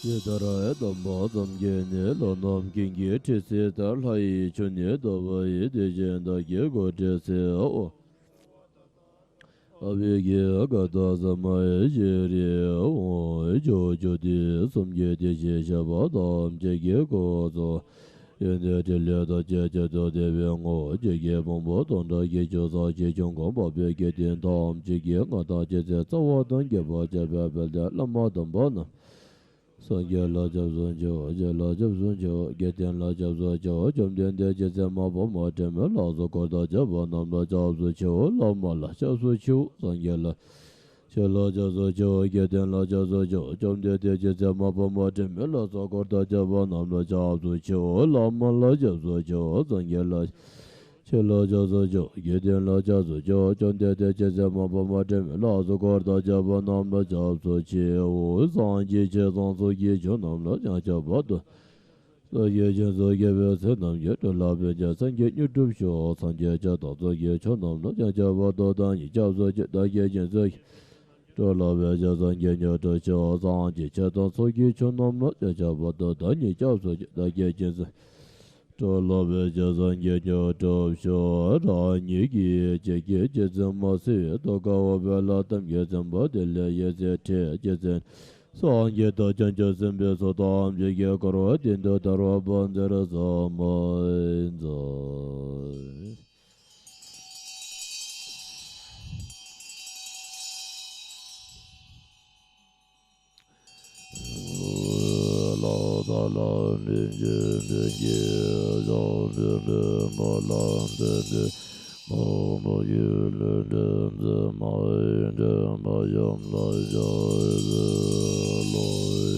Yedara Damba Zamgene Lonam Kingi Tisi Tarlai Chunye Davayi Dejenda Gego Tese O Abegi Agata Zamaye Jiri O Jojo Di Sumge Deje Shabadam Jege Gozo Yende Tele Da Jeje Do Devengo Jege Bombo Tonda Gejo Za Jejong Gomba Bege Den Tam Jege Ngata Jeze Zawa Dange Ba Jebe Belde Lama Dambana Sangye la jab zon jo, je la jab zon jo, geten la jab zon jo, jom den de je ze ma bo ma teme la zo ko da jab nam la jab zo cho, la ma la jab zo cho, sangye la. Che la jab zo jo, geten la jab zo jo, jom den de je ze ma bo ma teme la zo ko da jab nam la jab zo cho, la ma la jab zo cho, sangye la. Che la jab zo jo, geten la jab zo jo, jom den de je ze ma bo ma teme la zo ko da jab nam la jab zo cho, sangye che zang zo ye cho nam la jab jab ba do. So ye chen so ye be se nam ye to la be ja san ye nyu tu sho san ye ja da zo ye cho nam la jab jab ba do dan yi jab zo je da ye chen so to la be ja san ye nyu tu sho san ye che da so ye cho nam la jab jab ba do dan yi jab zo je da ye chen so to la be ja san ye nyu tu sho da ni gi je ge je zhen ma se to ga wa be la tam ye zhen ba de le ye ze te je zhen Song ye da jan ja sen be so dam je ye ko ro din da da ro ban de ra za ma za la da la ni je ye za de ma la de Mo yu le de ma de ma yam la ja lo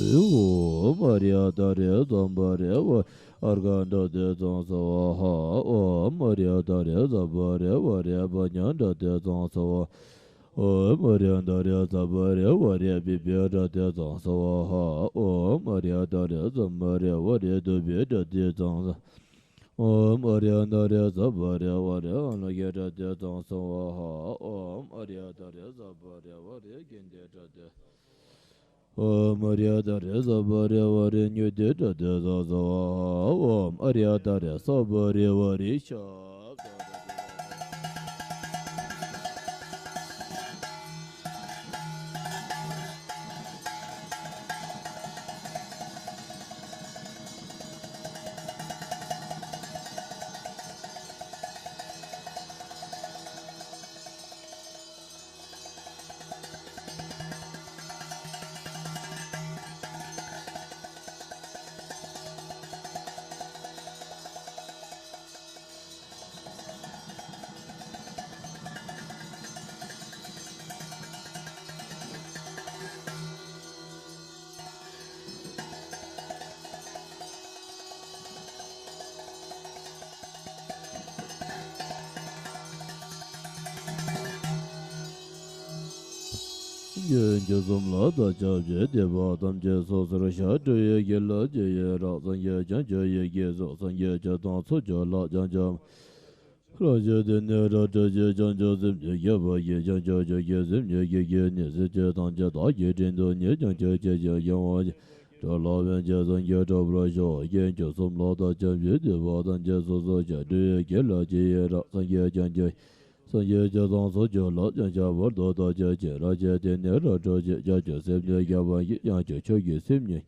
yu Maria da re dam ba re wa arganda de zang so ha o Maria da re da ba re wa re ba nyan da de zang so o Maria da re da ba re wa re bi bi da de zang so ha o Maria da re da ma re wa re do bi da de zang Om Arya Narya Zabharya Varya Anagya Radya Tansawaha Om Arya Darya Zabharya Varya Gende Radya Om Arya Darya Zabharya Varya Nyudya Radya Zazawaha Om Arya Darya Zabharya Varya Shab Je som la da cha je de ba dam je so so sha de ye ge la je ye ra san ye jan je ye ge so san ye ja dang so je la jan ja la je de ne ra de je jan je zim je ye ba ye jan je je ye zim ye ye ye ne se je dang je da ye den do ne jan je je je ye wa je de la ben je san ye da bra jo ye je som la da cha je de ba dam je so so ja de ye ge la je ye ra san ye jan je San ye jia zang so jia la jian jia wa do da jia jia la jia de ne ra zhe jia jia jia sem ne ya wa yi yang jia qiu yi sem ne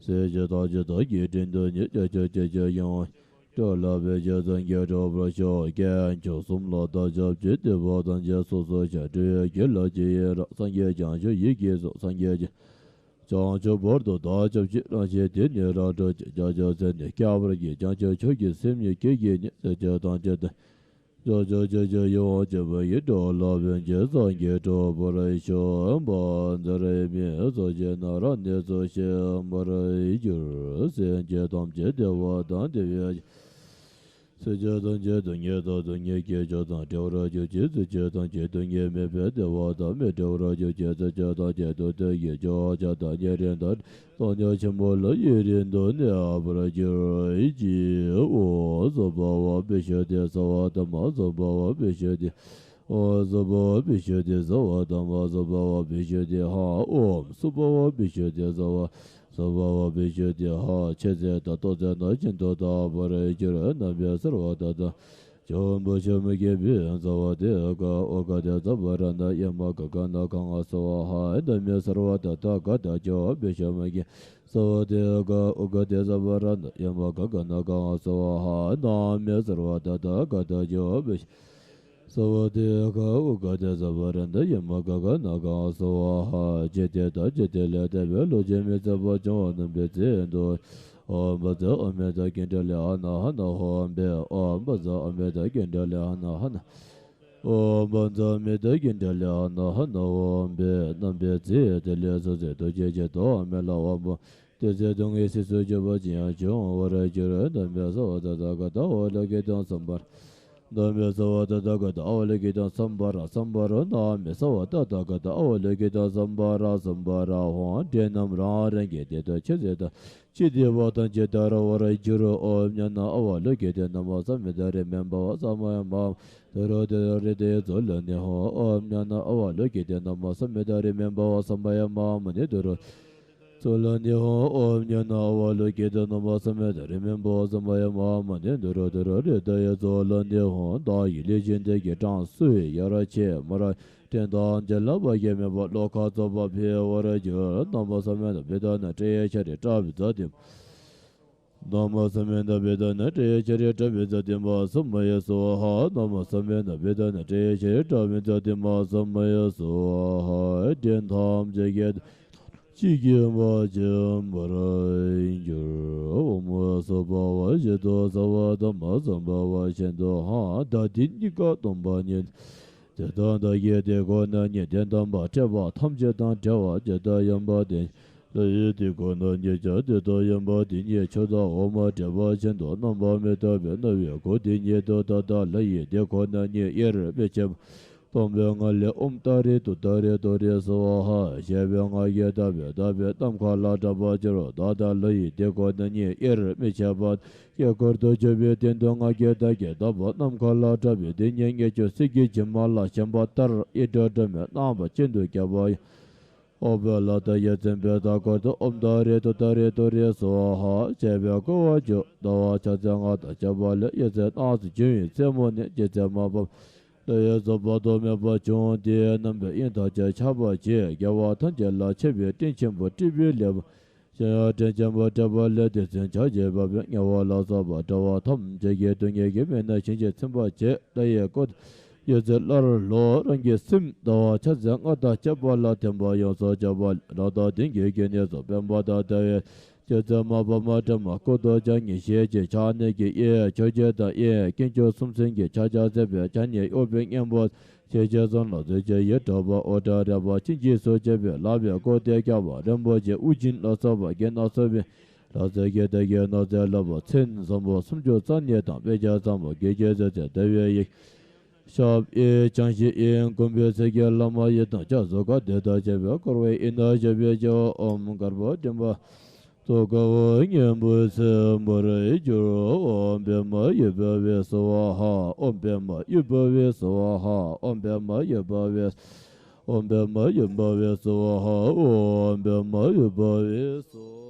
se jia da yi zhen de ne jia jia jia jia yang zhe la bei jia zang ye zhao bra xiao gan jiu sum la da jia jia de wa dang jia so so jia zhe ye la jia ye ra san ye jiang xiu yi ge zo san ye jia jiang qiu bo do da jia jia la jia de ne ra zhe jia jia zhen ne kia bra ye jiang jia qiu yi sem ne ge ye ne se jia dang jia de Yo yo je ba ye do la ben je zang ye do bo lai xiao ba de re mi zo je na ra ne zo xie ma re ju se je dong je de wa dang de ye se je dong je dong ye do dong ye ge je dong de ra ju je zi je dong je dong ye me be de wa da me de ra ju je zi je dong je do de ye jo ja da ye ren da dong ye qian mo le ye ren do ne a bo la ju yi ji wo zo ba wa be xie de sa wa da ma zo ba wa be xie de O Zobo Bishodi Zawa Dhamma Zobawa Bishodi Ha Om Subawa Bishodi Zawa Zobawa Bishodi Ha Cheze Tato Zena Jinto Da Bara Jira Nabia Sarwa Dada Jombo Shomege Bi Zawa De Aga Oga De Zabarana Yama Gagana Kanga Sawa Ha Namia Sarwa Dada Gada Jo Bishomege Sawa De Aga Oga De Zabarana Yama Gagana Kanga Sawa Ha Namia Sarwa Dada Gada Jo Bishomege Savade ka ugade zabaranda yamagaga naga sawaha jete da jete le debe lo jeme zaba jwana bete endo baza ameda gendele ana hana hombe baza ameda gendele ana hana baza ameda gendele ana hana hombe nambe ze dele zoze do jeje do amela wabo Teze donge si soje bajia jong wara jira nambe zawada daga da wala gedan sambar Name Sawada Dagada Awalegida Sambara Sambara Name Sawada Dagada Awalegida Sambara Sambara Huan Denam Range de Chizeda Chidi Watan Jedara Wara Juro Om Yana Awalegida Namasa Medare Memba Samayama Tero de Rede Zolani Ho Om Yana Awalegida Namasa Medare Memba Samayama Manidoro Solani ho om nyana awalo geda namasa meda remember zamaya mama nendoro doro reda ya zolani ho da yile jende ge zhang sui yara che mara tenda angela ba ye me ba loka zo ba phe wara jo namasa meda beda na che che de ta bi za dim namasa meda beda na che che de ta bi za dim ba samaya so ha namasa meda beda na che che ta bi za dim ba samaya so ha den tham je ge Chigima Jambarangir Oma Sabawa Jedo Zawada Mazambawa Shendo Ha Dadinika Tombanyan Jadanda Yede Gona Nyedamba Cheva Tam Jedan Jawa Jeda Yamba Den Yede Gona Nyeja Jeda Yamba Din Ye Choda Oma Java Shendo Namba Meta Benavi Godin Yedo Dada Laye De Gona Nye Yer Bechem Tombyanga le omtare to tare tore sawaha shebyanga ye dabe dabe tamkha la daba jero dada lai de ko nanye er me chabat ye kordo jebe tendonga ge da ge daba tamkha la dabe de nyenge jo sigi jemala shamba tar edo dame namba chendo ge ba oba la da ye zembe da kordo omtare to tare tore sawaha shebya ko wa jo dawa chajanga da chabale ye zet az jin semone je zama Laya Zabado Meba Chon De Nambe Inta Ja Chaba Je Gyawa Tanje La Chebe Tinchenpo Tibi Leba Shaya Tinchenpo Taba Le De Sen Cha Je Babi Nyawa La Zaba Tawa Tam Je Ge Tunge Ge Mena Shinje Tsimba Je Laya Kot Yeze Lar Lo Rangi Sim Dawa Cha Zang Ata Chaba La Temba Yonsa Chaba Lada Dinge Ge Nyezo Pemba Da Dawe Jeza Maba Matama Kodo Jangi Xie Je Cha Nege Ye Choje Da Ye Kencho Sumsen Ge Cha Cha Zebe Chanye Oben Yambo Xie Je Zon La Zeje Ye Toba Oda Raba Chinji So Jebe Labia Ko De Gyaba Rembo Je Ujin La Soba Gen La Sobe La Zege De Ge Na Ze Laba Tsen Zambo Sumjo Zanye Tang Beja Zambo Ge Je Ze Ze Dewe Ye Shab Ye Changxi Ye Gombe Sege Lama Ye Tang Cha Zoga De Da Jebe Korwe Ina Jebe Jo Om Garbo Demba Togawa Nyambu Sambara Juro Ombema Yubawe Sawaha Ombema Yubawe Sawaha Ombema Yubawe Ombema Yubawe Sawaha Ombema Yubawe Sawaha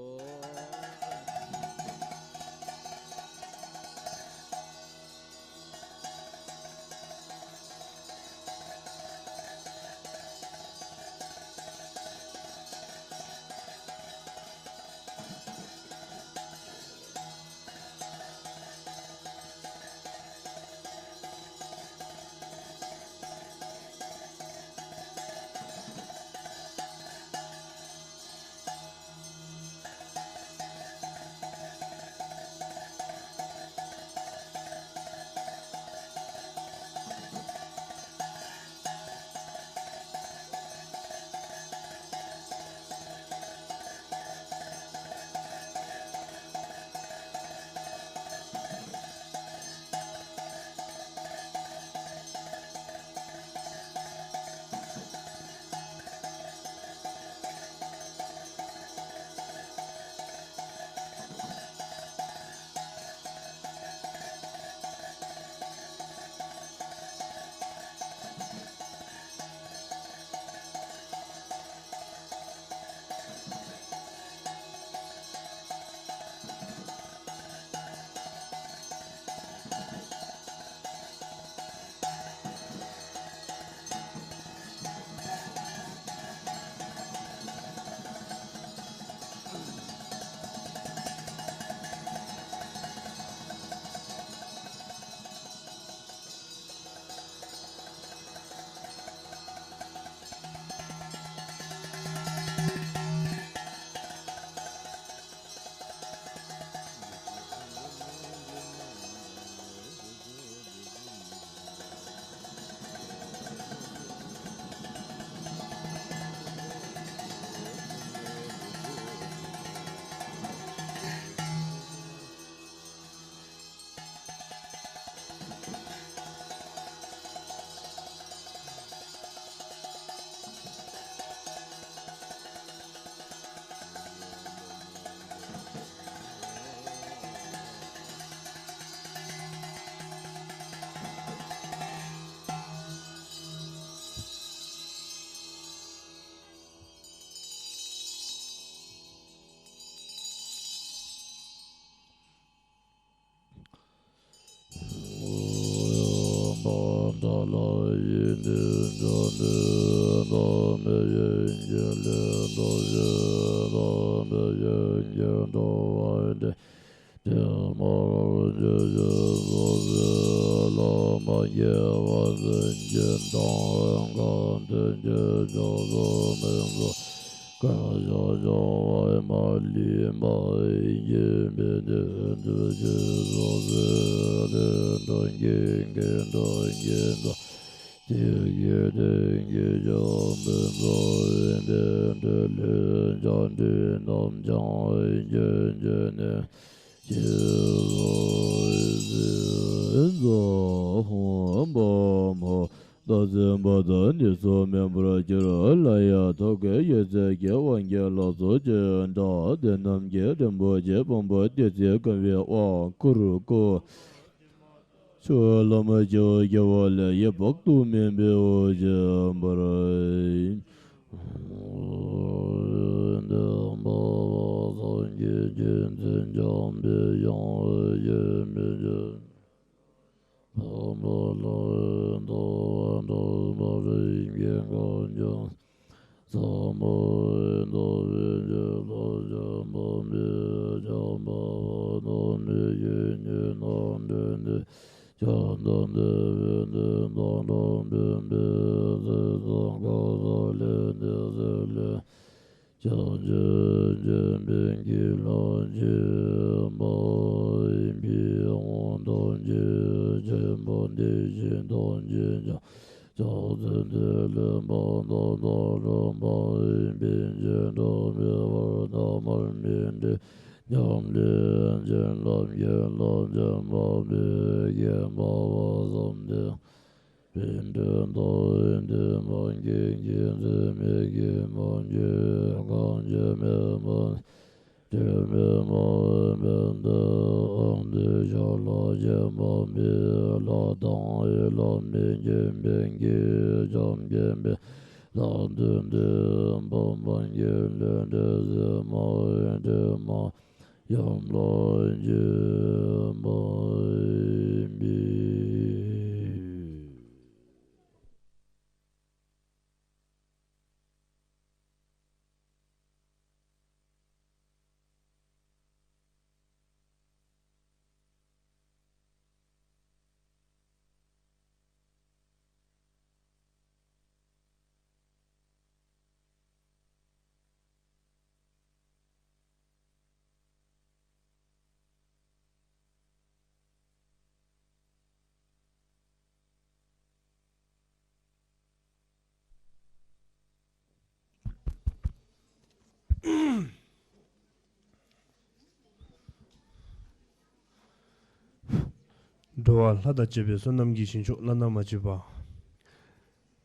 도와 하다 집에 손남기 신초 라나마 집아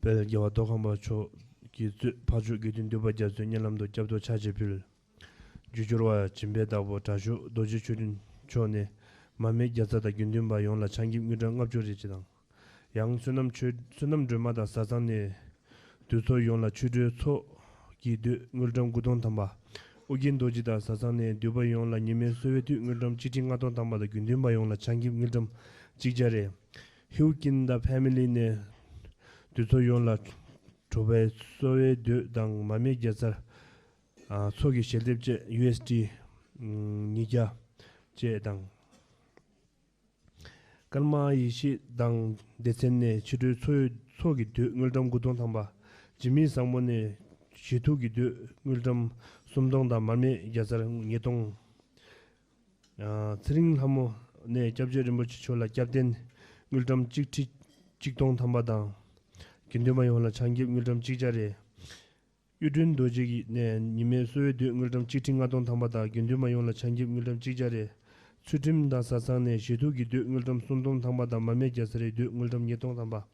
벨기와 도감바 초기 파주 기준 되바자 전년람도 잡도 차지빌 주주로와 진배다고 자주 도지출인 초네 맘에 자자다 균dim바 용라 창김 유정 업조리지당 양순남 순남 주마다 사상네 두소 용라 추르 소 기드 응을정 구동 담바 오긴 도지다 사상네 두바 용라 니메 소웨드 응을정 지징가동 담바다 균dim바 용라 창김 응을정 직자래 휴긴다 패밀리네 두소 용라 조베 소웨드 당 맘에 자자 소기 셀립제 USD 니자 제당 kalma yishi dang desenne chiru sogi de ngildam gudon thamba jimi sangmone shitu gi de ngildam sumdong da mame yazar ngedong tring hamo ne jabjerim bo chola jabden ngildam jikdong thamba da kindema yola changi ngildam jijare yudun dojigi ne nime soye de ngildam jiktinga dong thamba da kindema yola changi ngildam jijare 수tim da sasane shidugi de ngildam sundong thamba da mame jasare de ngildam yetong thamba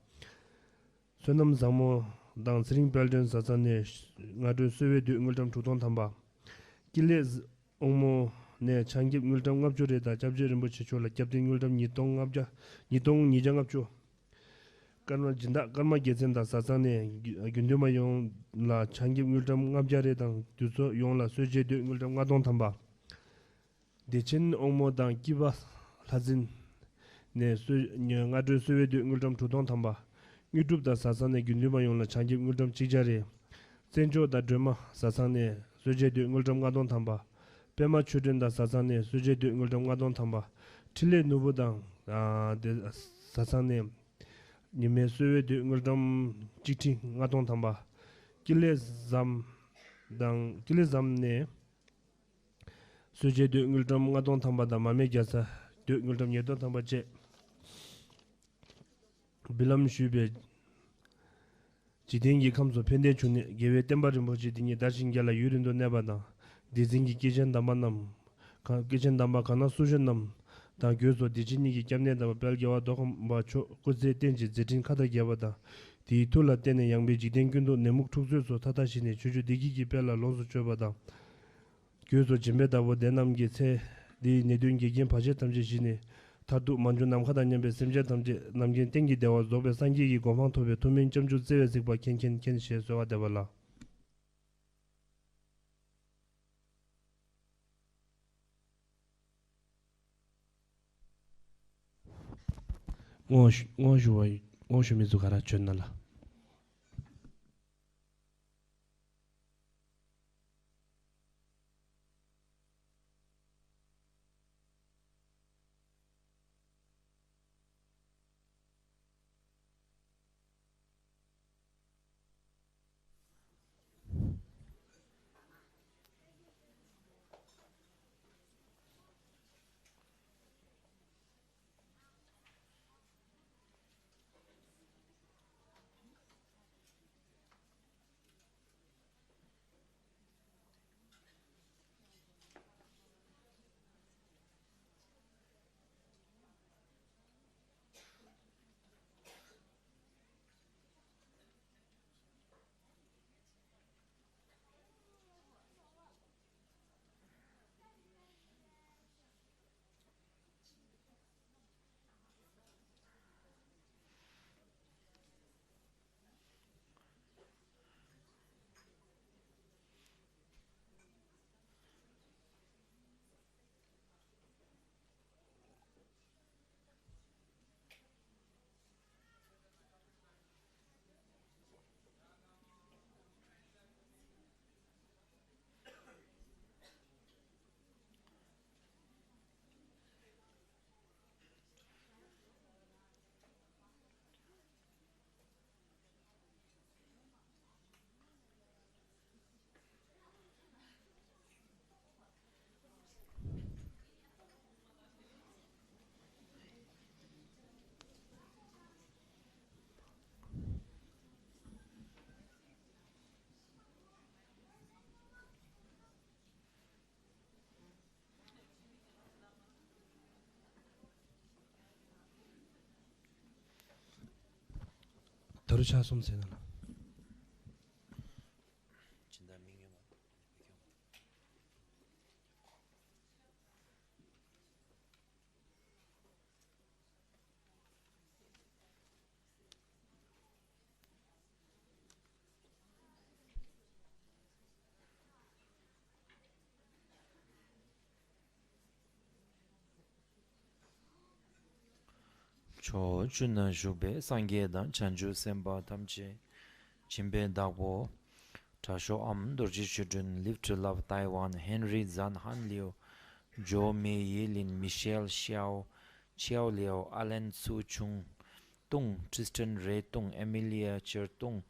sonam zamo dang sring pelden sasane ngadu suwe de ngildam tudong thamba kile ongmo ne changi ngildam ngapjure da jabjerim bo chichola jabdin ngildam nitong ngapja nitong nijang ngapjo kanma jinda kanma gezen da sasane gyundema yong la changi ngildam ngapjare dang duso yong la suje de ngildam ngadong thamba 대신 옹모당 기바 사진 네 ngadu suwe de ngildam tudong thamba YouTube da sasane gyunduma yongla changib nguldam chijare senjo da drama sasane suje de nguldam ngadon thamba pema chuden da sasane suje de nguldam ngadon thamba tile nubudang de sasane nime suwe de nguldam chikti ngadon thamba kile zam ne suje de nguldam ngadon thamba da mame gyasa de nguldam yedon thamba che bilam shube 지딩기 감소 편대 중에 개회 땜바리 뭐지 딩이 다신 게라 유린도 내바다 디징기 기전 담만남 기전 담바 가나 수전남 다 교소 디진이기 겸내다 별개와 도금 뭐초 고제 땡지 제진 카다 개바다 디툴라 때는 양배 지딩균도 내목 tuk수소 타다시니 주주 디기기 별라 론수 줘바다 교소 짐베다고 대남기 세디 내dun기 긴 바제 탐지시니 타두 만주 남하다 냠베 셈제 담제 남긴 땡기 대와 조베 상기기 고방토베 도면 점주 제외식 바 켄켄 켄시에서와 대발라 오슈 미즈가라 쳤나라 더르샤 솜세나라 초 준나 주베 상계단 찬주 셈바 담제 짐베 다보 타쇼 암 도지 children live to love Taiwan Henry Zan Han Liu Jo Mei Yilin Michelle Xiao Xiao Liu Alan Su Chung Tung Tristan Ray Tung Emilia Cher Tung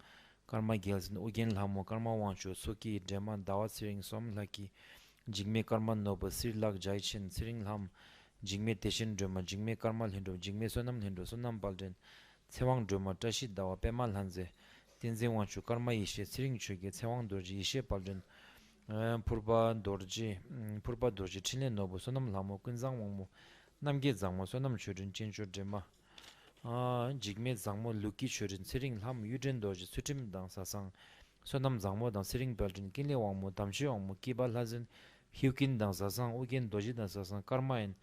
Karma Gels Ugen Lamo Karma Wancho Suki Deman Dawat Siring Som Laki Jigme Karma Nobo Sirlak Jaichin Siring Lam Jingme Teshin Drama, Jingme Karmal Hindu, Jingme Sonam Balden, Sewang Drama, Tashi Dawa, Pemal Hanze, Tenze Wanchu, Karma Ishe, Siring Chuge, Sewang Dorji, Ishe Balden, Purba Dorji, Chile Nobu, Sonam Lamo, Kunzang Wangmu, Namge Zangmo, Sonam Churin, Chinchu Drama, Jigme Zangmo, Luki Churin, Siring Lam, Yudin Dorji, Sutim Dang Sasang, Sonam Zangmo, Dang Siring Balden, Kinle Wangmu, Tamshi Wangmu, Kibal Hazen, Hyukin Dang Sasang, Ugen Doji Dang Sasang, Karma and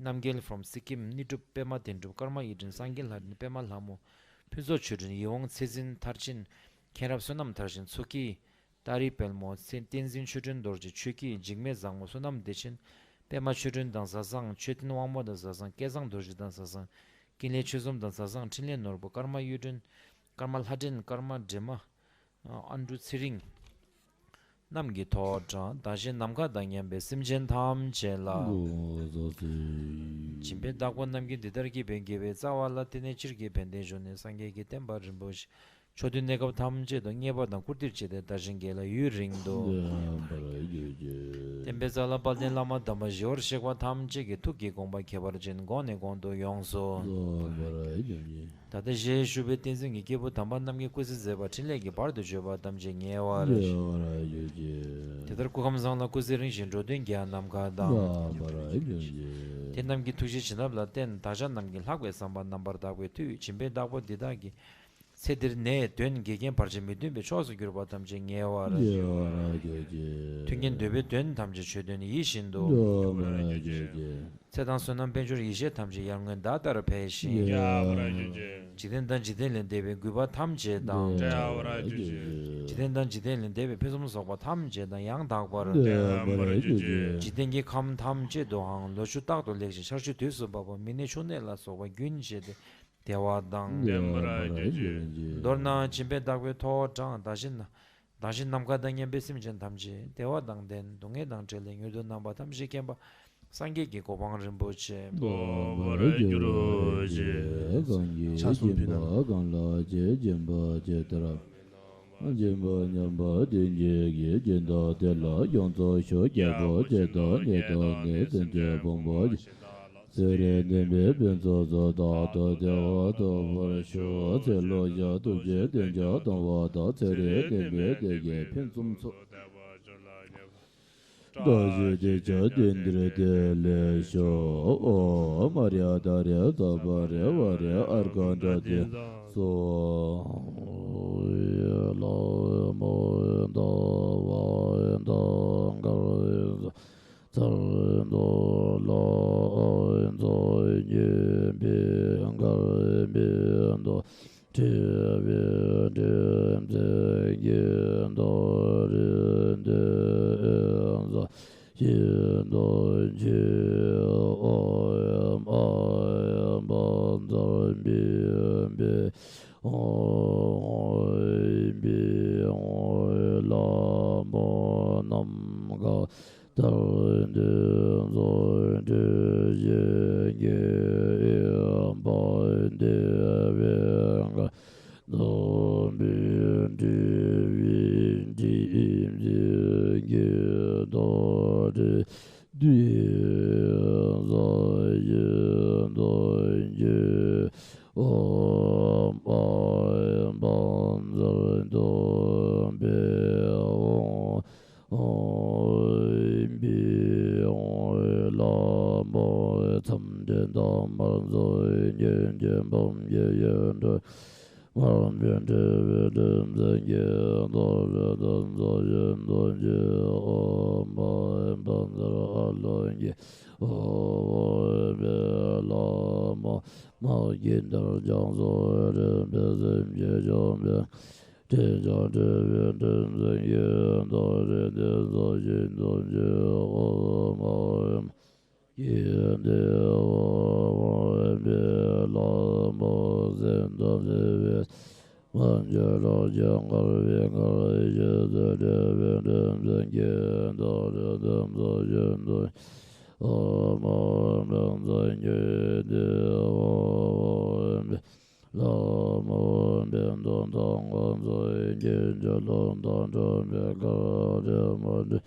Namgel from Sikkim, Nitu Pema Tendu, Karma Yidin, Sangel Hadin, Pema Lamu, Pizo Chudin, Yong Sezin Tarchin, Kerab Sonam Tarchin, Suki, Tari Pelmo, Tenzin Chudin Dorji, Chuki, Jigme Zango, Sonam Dechin, Pema Chudin Dansazang, Chetin Wamo Dansazang, Kezang Dorji Dansazang, Kinle Chuzum Dansazang, Chinle Norbo, Karma Yudin, karma hadin karma jema andu siring namgi tho cha daje namga dangyan be simjen tham chela jimbe dagwan namgi didargi bengi be zawala tine chirgi bende jone sange gi temba rimbosh chodun negab tham je do ngeba dang kurtir che de dajin gela yu ring do tembe zala balden lama dama jor shekwa tham je ge tuki gomba kebar jen gone gondo yongso Tata je shube tenzin gi kebu tamban namgi kusi zeba chinle gi bardo joba damje ngewar Tedar kukam zangla kusi ring shin rodun gya namga dam Ten namgi tuji chinabla ten tajan namgi lakwe samba nambar dagwe tu chimbe dagwa didagi Sedir ne dön gegen parça medün be çoğu gürba tamcı ngewar Tüngen döbe dön tamcı çödön yişindo Sedan sonra benjur yişe tamcı yarngın da dar peşi Cidenden cidenlen debe güba tamcı dan Cidenden cidenlen debe pezumu sokba tamcı dan yang dagbar Cidenge kam tamcı doğan loşu dagdo lekşi şarşı düsü baba mine şunela sokba günjede 대화당 dorna chimbe dakwe tho chang dashin namga dangyen besim jen tamji 대화당 den dunghe dang chele nyudo namba tamji kemba sangye ki gopang rinpoche Sere nembe benzo zo da da de wa do wa shu ze lo ya du je den ja dong wa da sere nembe de ge pen zum so da je de ja den de de le sho o maria da re da ba re wa re ar ga da de so ya lo mo da wa da ga do lo do ye be angar be do te be de ye do de za ye do ye o am bon do be o be o la mo nam ga Dun dun dun dun yin yin bon de no bin de yin yin do de zo yin do yin om bon dun be la mo tam den da ma zo yin yin bom ye yin de ma bien de de ye do do yin do ye o ma ban da lo ye o be la ma yin da jang zo de ye jong de Te ja de de ye do de zo yin do ye o ma ye de o be la mo zen do de man je lo jang ga ye de ye do zo yin do o ma do ye de o la mo ben don dong on zo yin je lon don don be ga de mo de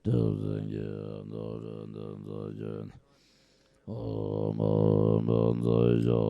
zen ye do zo yin o mo ben zo yo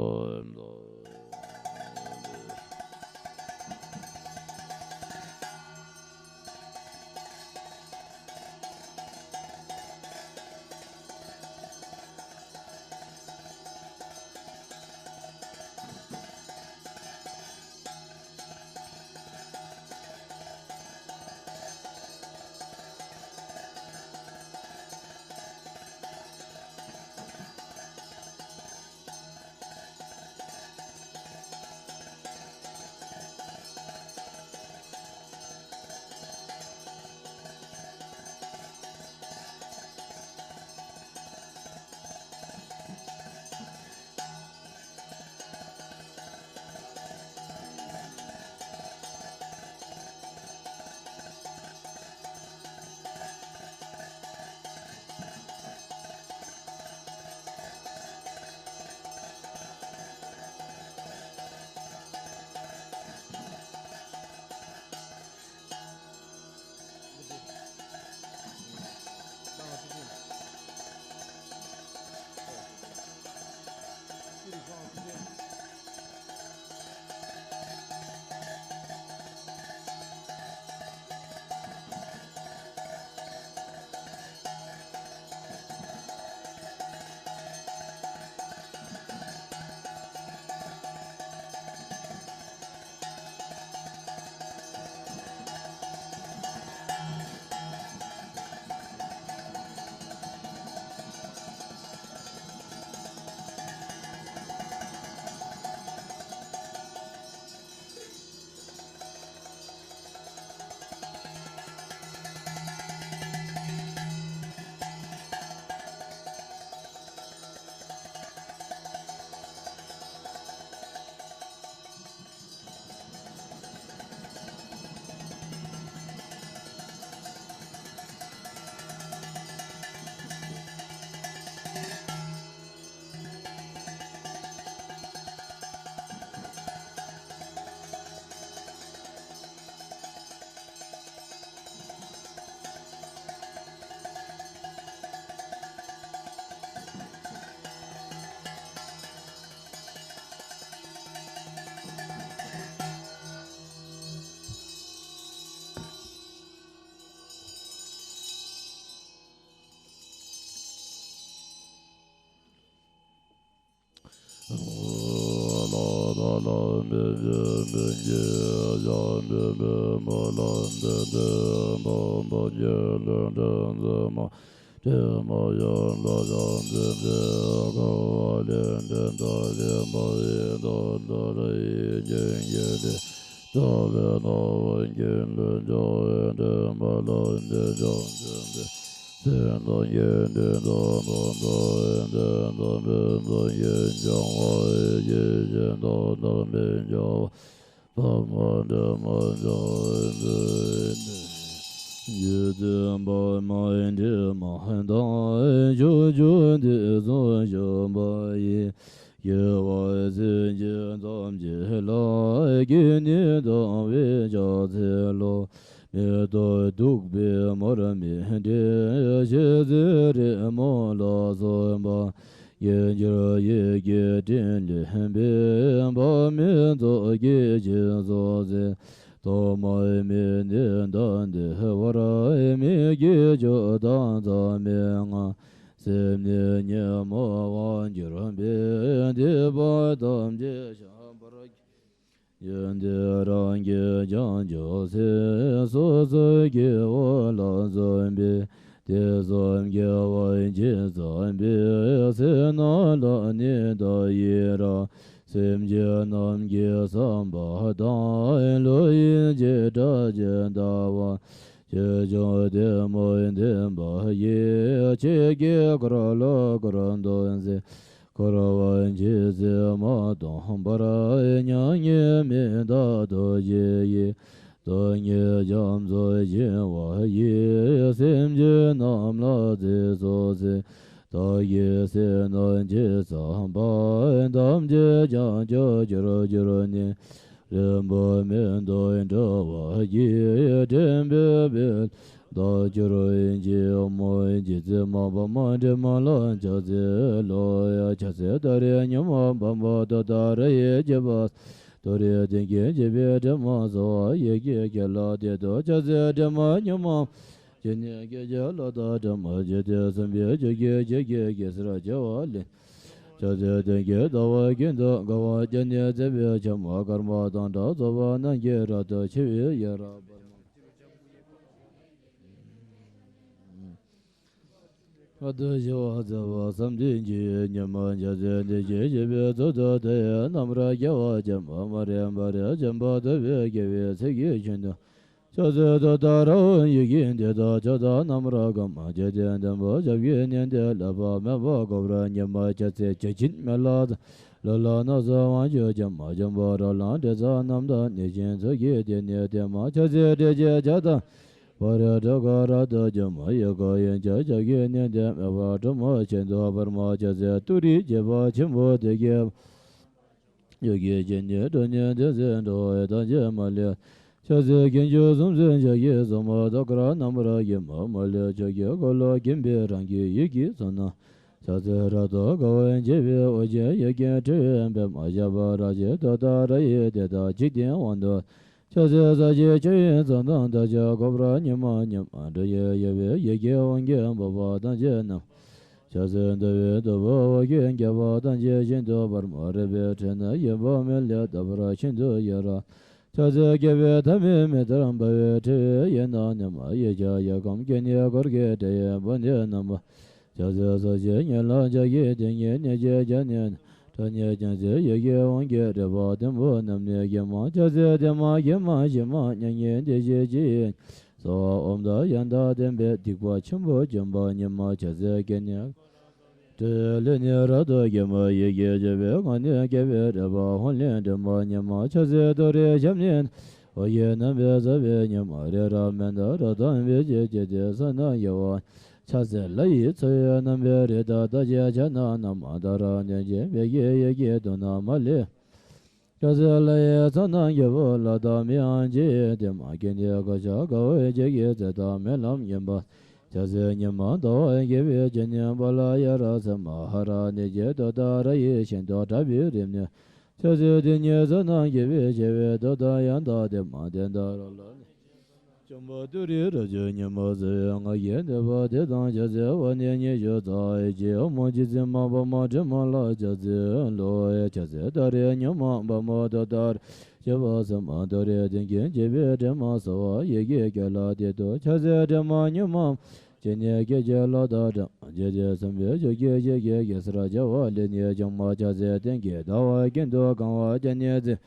Jamba duri raja nyama zaya nga ye deba de dang jaze wa ne nye yo zai je mo ji zi ma ba ma je ma la jaze lo ye jaze dare nyama ba ma da dar je ba sa ma dare den gen je be de ma sa wa ye ge ge la de do jaze de ma nyama je ne ge je la da da je je sam be je ge sra ja wa le ne jang ma jaze den ge da wa gen do gang wa je ne ze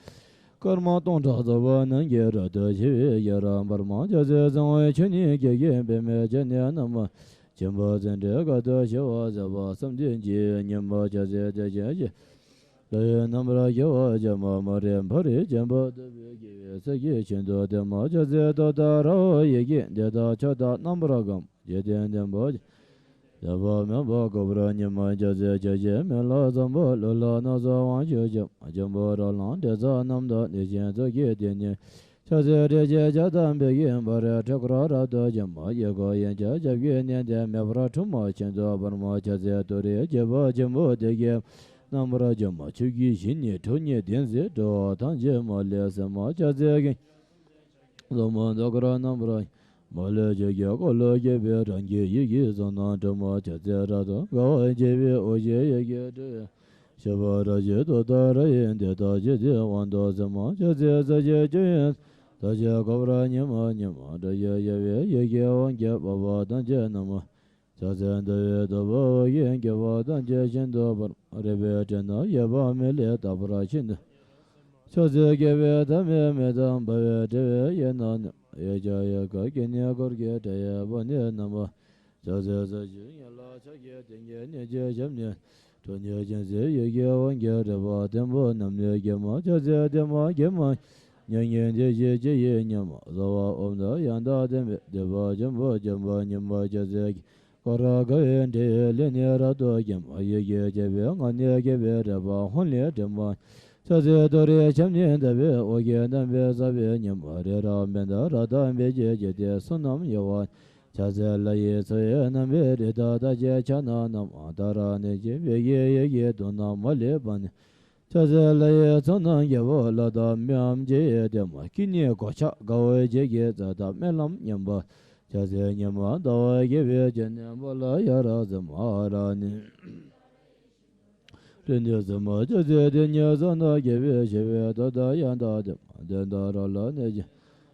karma tong cha za wa nan ge ra de chi ye ra bar ma ja ze zang ye chen ni ge ge be me je ne na ma chen ba zen de ga de xie wa za ba sam din ji nian ba ja ze de je je le nam ra ye wa ja ma ma re pa re chen ba de be ge se ge chen do de ma ja ze da da ra ye ge de da cha da nam ra gam ye de de ba ya ba me ba go bra ni ma ja ze je je me la zam ba lo la na za wa je je a jam ba ra la de za nam da ne je zo ye de ne cha ze de je ja dan be yin ba ra ta gra ra da jam ma ye go yin ja ja ye ne de me bra tu ma chen zo ba ma cha ze do re je ba jam bo de ye nam ra jam ma chu gi shin ne to ne den ze do tan je ma le sa ma cha ze ge lo ma da gra nam ra ma le je ge ko lo ge be ran ge ye ge zo na de ma cha ze ra do go je be o je ye ge de she ba ra je do da ra yin de da je je wan do ze ma cha ze za je je da je go ra ni ma da ye ye ge wan ge ba ba dan je na ma cha ze de ye do ba ye ge ba dan je shen do ba re be je na ye ba me le da bra shin de cha ze ge be da me da ba ye de ye na ye ja ye ga ge ne gor ge de ye ba ne na ma cha ze za ji ye la cha ge de ye ne je jem ne to ne je ze ye ge wan ge de ba den bo nam ne ge ma cha ze de ma ge ma nhân nhân je ye nyam za wa om da yan da de ba jem ba nyam ba je ze ko ra ga yen de le ne ra do ge ma ye je be nga ne ge be de ba hon le de ma cha ze do re chem ne de be o ge na be za be nyam ba re ra men da ra da be je de sun nam ye wa cha ze la ye se ye na be de da je cha na nam da ra ne je be ye do na ma le ba ne cha ze la ye zong na ye wo la da miam je ye de ma ki ne go cha ga we je ge za da me lam nyam ba cha ze nyam ma da wa ge be je ne mo la ya ra za ma ra ni ren ye za ma cha ze de ne za na ge be je be da yan da de da ra la ne je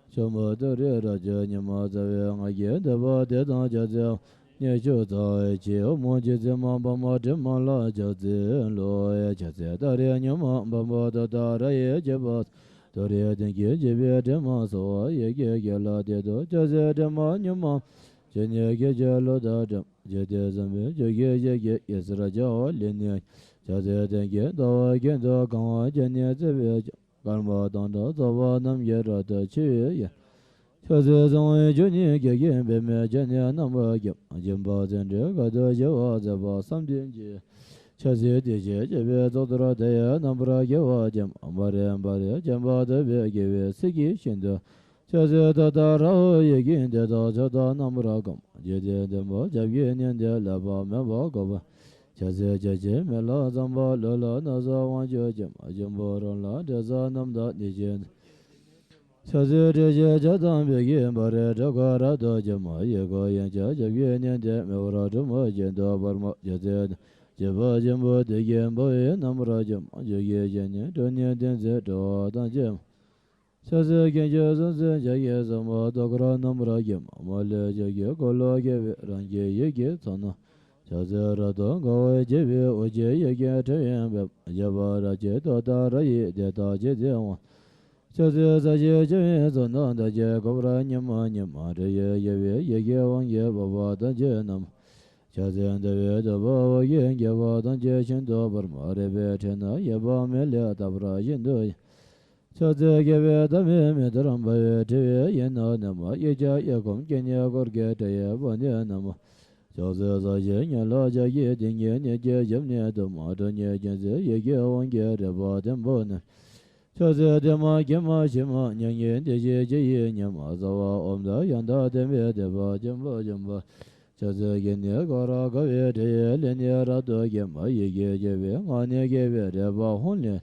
cha ma de re ra je nyam ma za we nga ge de ba de da cha ze ne ju za je mo je ze ma ba ma de ma la ja ze lo ye cha ze da re nya ma ba ma da ra ye je ba do re de ge je be de ma so ye ge la de do cha ze de ma nya ma je ne ge je lo da de je de za me je ge ye sa ra ja le ne cha ze de ge da ge da ga wa je ne ze be ga ma da da za wa nam ye ra da chi ye cha ze zong ye ju ni ge ge be me je ne nam ba ge jin ba zen de ga de je wa za ba sam din ji cha ze de je be zo ra de ya nam bra ge wa je ma re jin ba de be ge be si gi shin de cha ze da ra ye ge de da cha da nam ra gam je de mo ja ye ne de la ba me ba go ba cha ze je me la zam ba lo la na za wa je jin ba ra la de za nam da ni je cha ze de je ja dang be ge ba re da ga ra da je ma ye go yan ja je ye ne de me ra de mo je da bar ma je de je ba je mo de ge bo ye nam ra je ma je ye je ne do ne de ze do da je cha ze ge je zo ze je ye zo ma da gra nam ra ge ma le je ge go lo ge ran ge ye ge ta na cha ze ra da ga je be o je ye ge te yan be je ba ra je da ra ye de da je de wa cha ze za je je zo na da je go ra nya ma de ye ge wang ye ba ba da je nam cha ze de ye da ba wa ye ge ba da je chen do bar ma re be te na ye ba me le da bra yin do cha ze ge be da me da ram ba ye te ye na na ma ye ja ye gong ge ne gor ge de ye ba ne na ma cha ze za je nya la ja ye de ye ne je je ne do ma do ne je ze ye ge wang ge de ba den bo ne cha ze de ma ge ma shi ma nyang ye de je ye nya ma za wa om da yan da de me de ba jam ba cha ze ge ne ga ra ga ye de ye le ne ra do ge ma ye ge je be ma ne ge be de ba hon le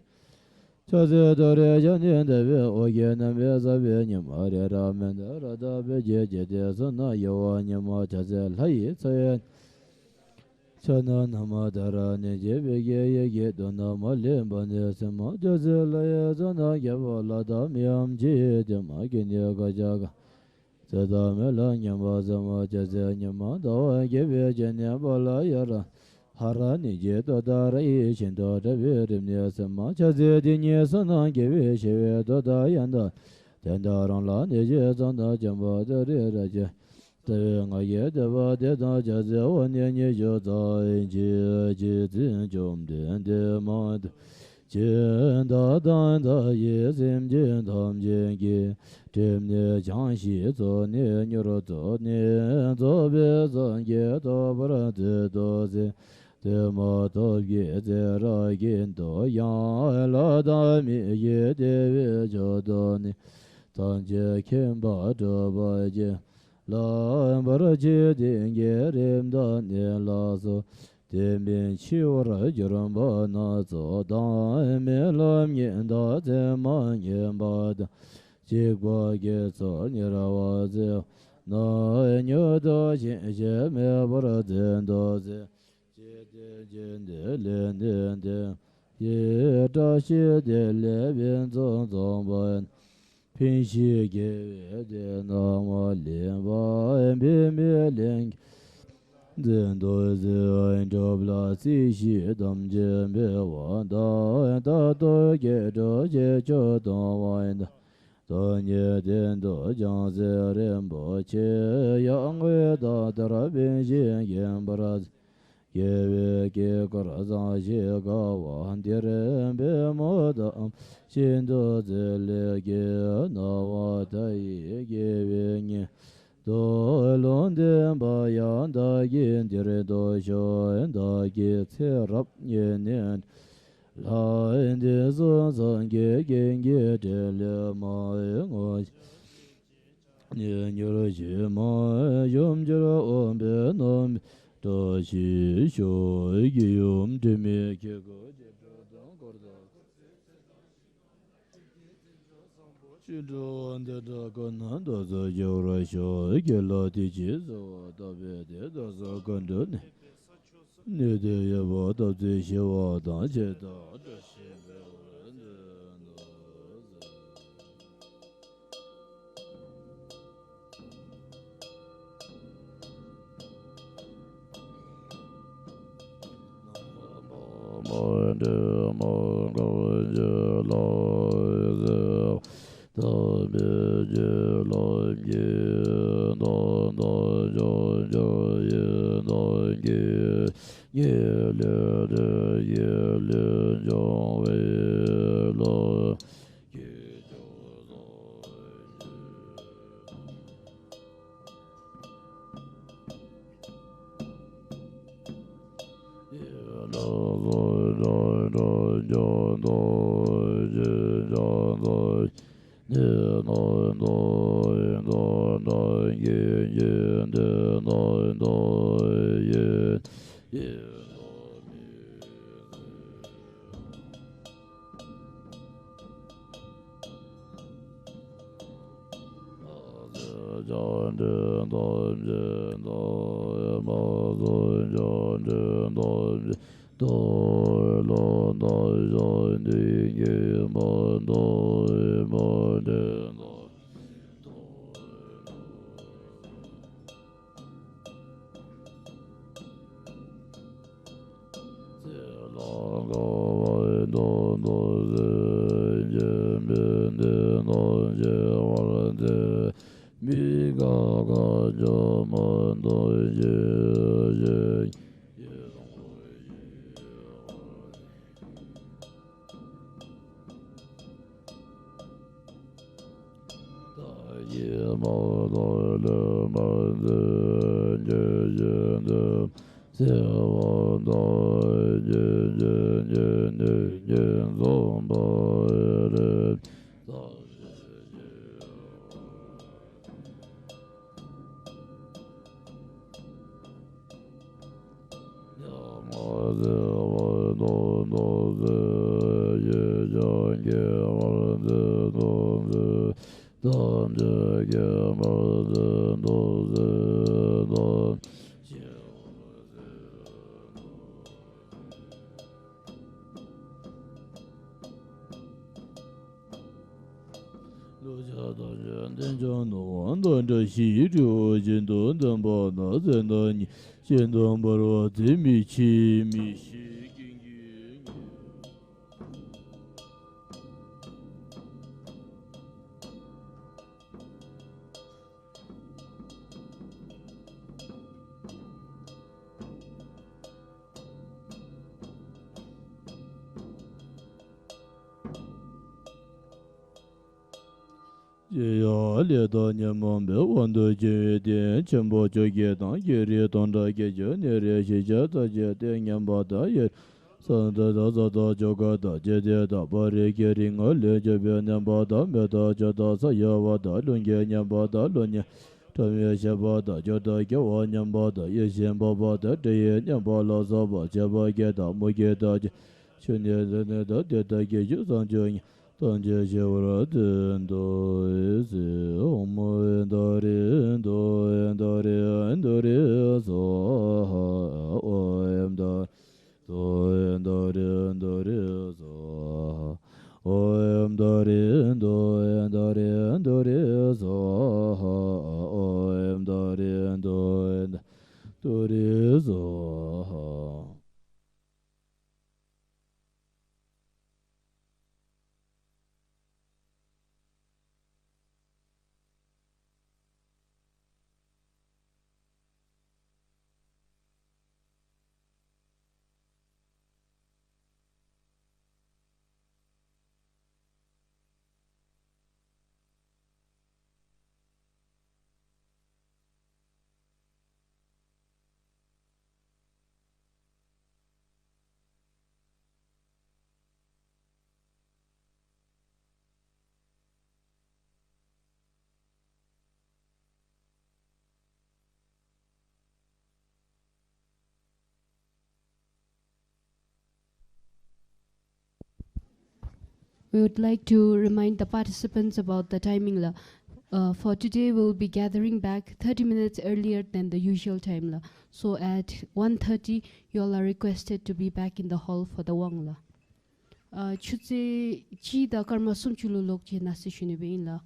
Chaze dore janin de be oge na me za be ni ma re ra men da ra da be je je de so na yo ni ma chaze lai tse chana na ma da ra ne je be ge ye ge do na ma le ba ne se ma chaze la ye za na ye ba la da mi am je de ma ge ne ga ja ga za da me la ni ma za ma chaze ni ma da wa ge be je ne ba la ya ra hara ni je do da ra yi shin do da be rim ne se ma cha ze di ni sa na ge be she we do da yan da den da rang la ne je zang da jang ba de re ra je de nga ye de ba de da ja ze wo ne ni jo da yin ji ji zin jom de de ma de jin da dan da ye zim jin tam jin ge jem ne jiang xi zo ne ni ro zo ne zo be zang ye do ba ra de do ze de ma do ye de ra yin do yang la da mi ye de we jo do ni tang je ken ba zhe ba je la ba ra je de ye rim da ne la zo de min qi wo ra ji ran ba na zo da me la mian da ze ma nian ba da ji guo ge zo ni ra wa ze na niu da xin xie me ba ra zen da ze jin de len den de ye zha xie de le bian zong zong ban pin xi ge ye de na ma lian ba bi mi lian den do ze an zhou bla si xi dam jian bi wa da da do ge zhe jie zhe dong wan da da nie dian do jiang ze ren bo qie yang wei da da ra bin xin yan ba ra ye we ge ge ra zang xie ga wan de ren be mo da xin de ze le ge na wa da ye ge we ni do lon de ba yang da yin de re do xiao da ge ce rap ye nian la en de zong zong ge gen ge de le ma ngo nian yu le ji ma yom ji ra on be nom da xi xiu ge yom de me ge ge de dong gor da chi zhuan de de ge nan de ze yu ra xiu ge la di ji zo da be de da zo gen de ne ne de ye ba da zhe xie wa da jie da de xie be ren de no mo de mo go je la ze da be je la ye no no jo jo ye no ye ye le de ye le jo we lo ye jo lo ye lo lo lo lo jo lo ye jo lo ye no no no no ye ye de no no ye ye John de don de no ma don John de don do lo no John de ye ma do ma de no long go do do je ben de no je wa de mi ga ga jo ma do je je ye ma do le ma de je je de se wa do je je je ne je zo ba re da je ma de wa do do de ye We would like to remind the participants about the timing. For today, we'll be gathering back 30 minutes earlier than the usual time. So at 1:30, you all are requested to be back in the hall for the Wang. Chutse chi da karma sumchulu lok je nasi shunibe in la.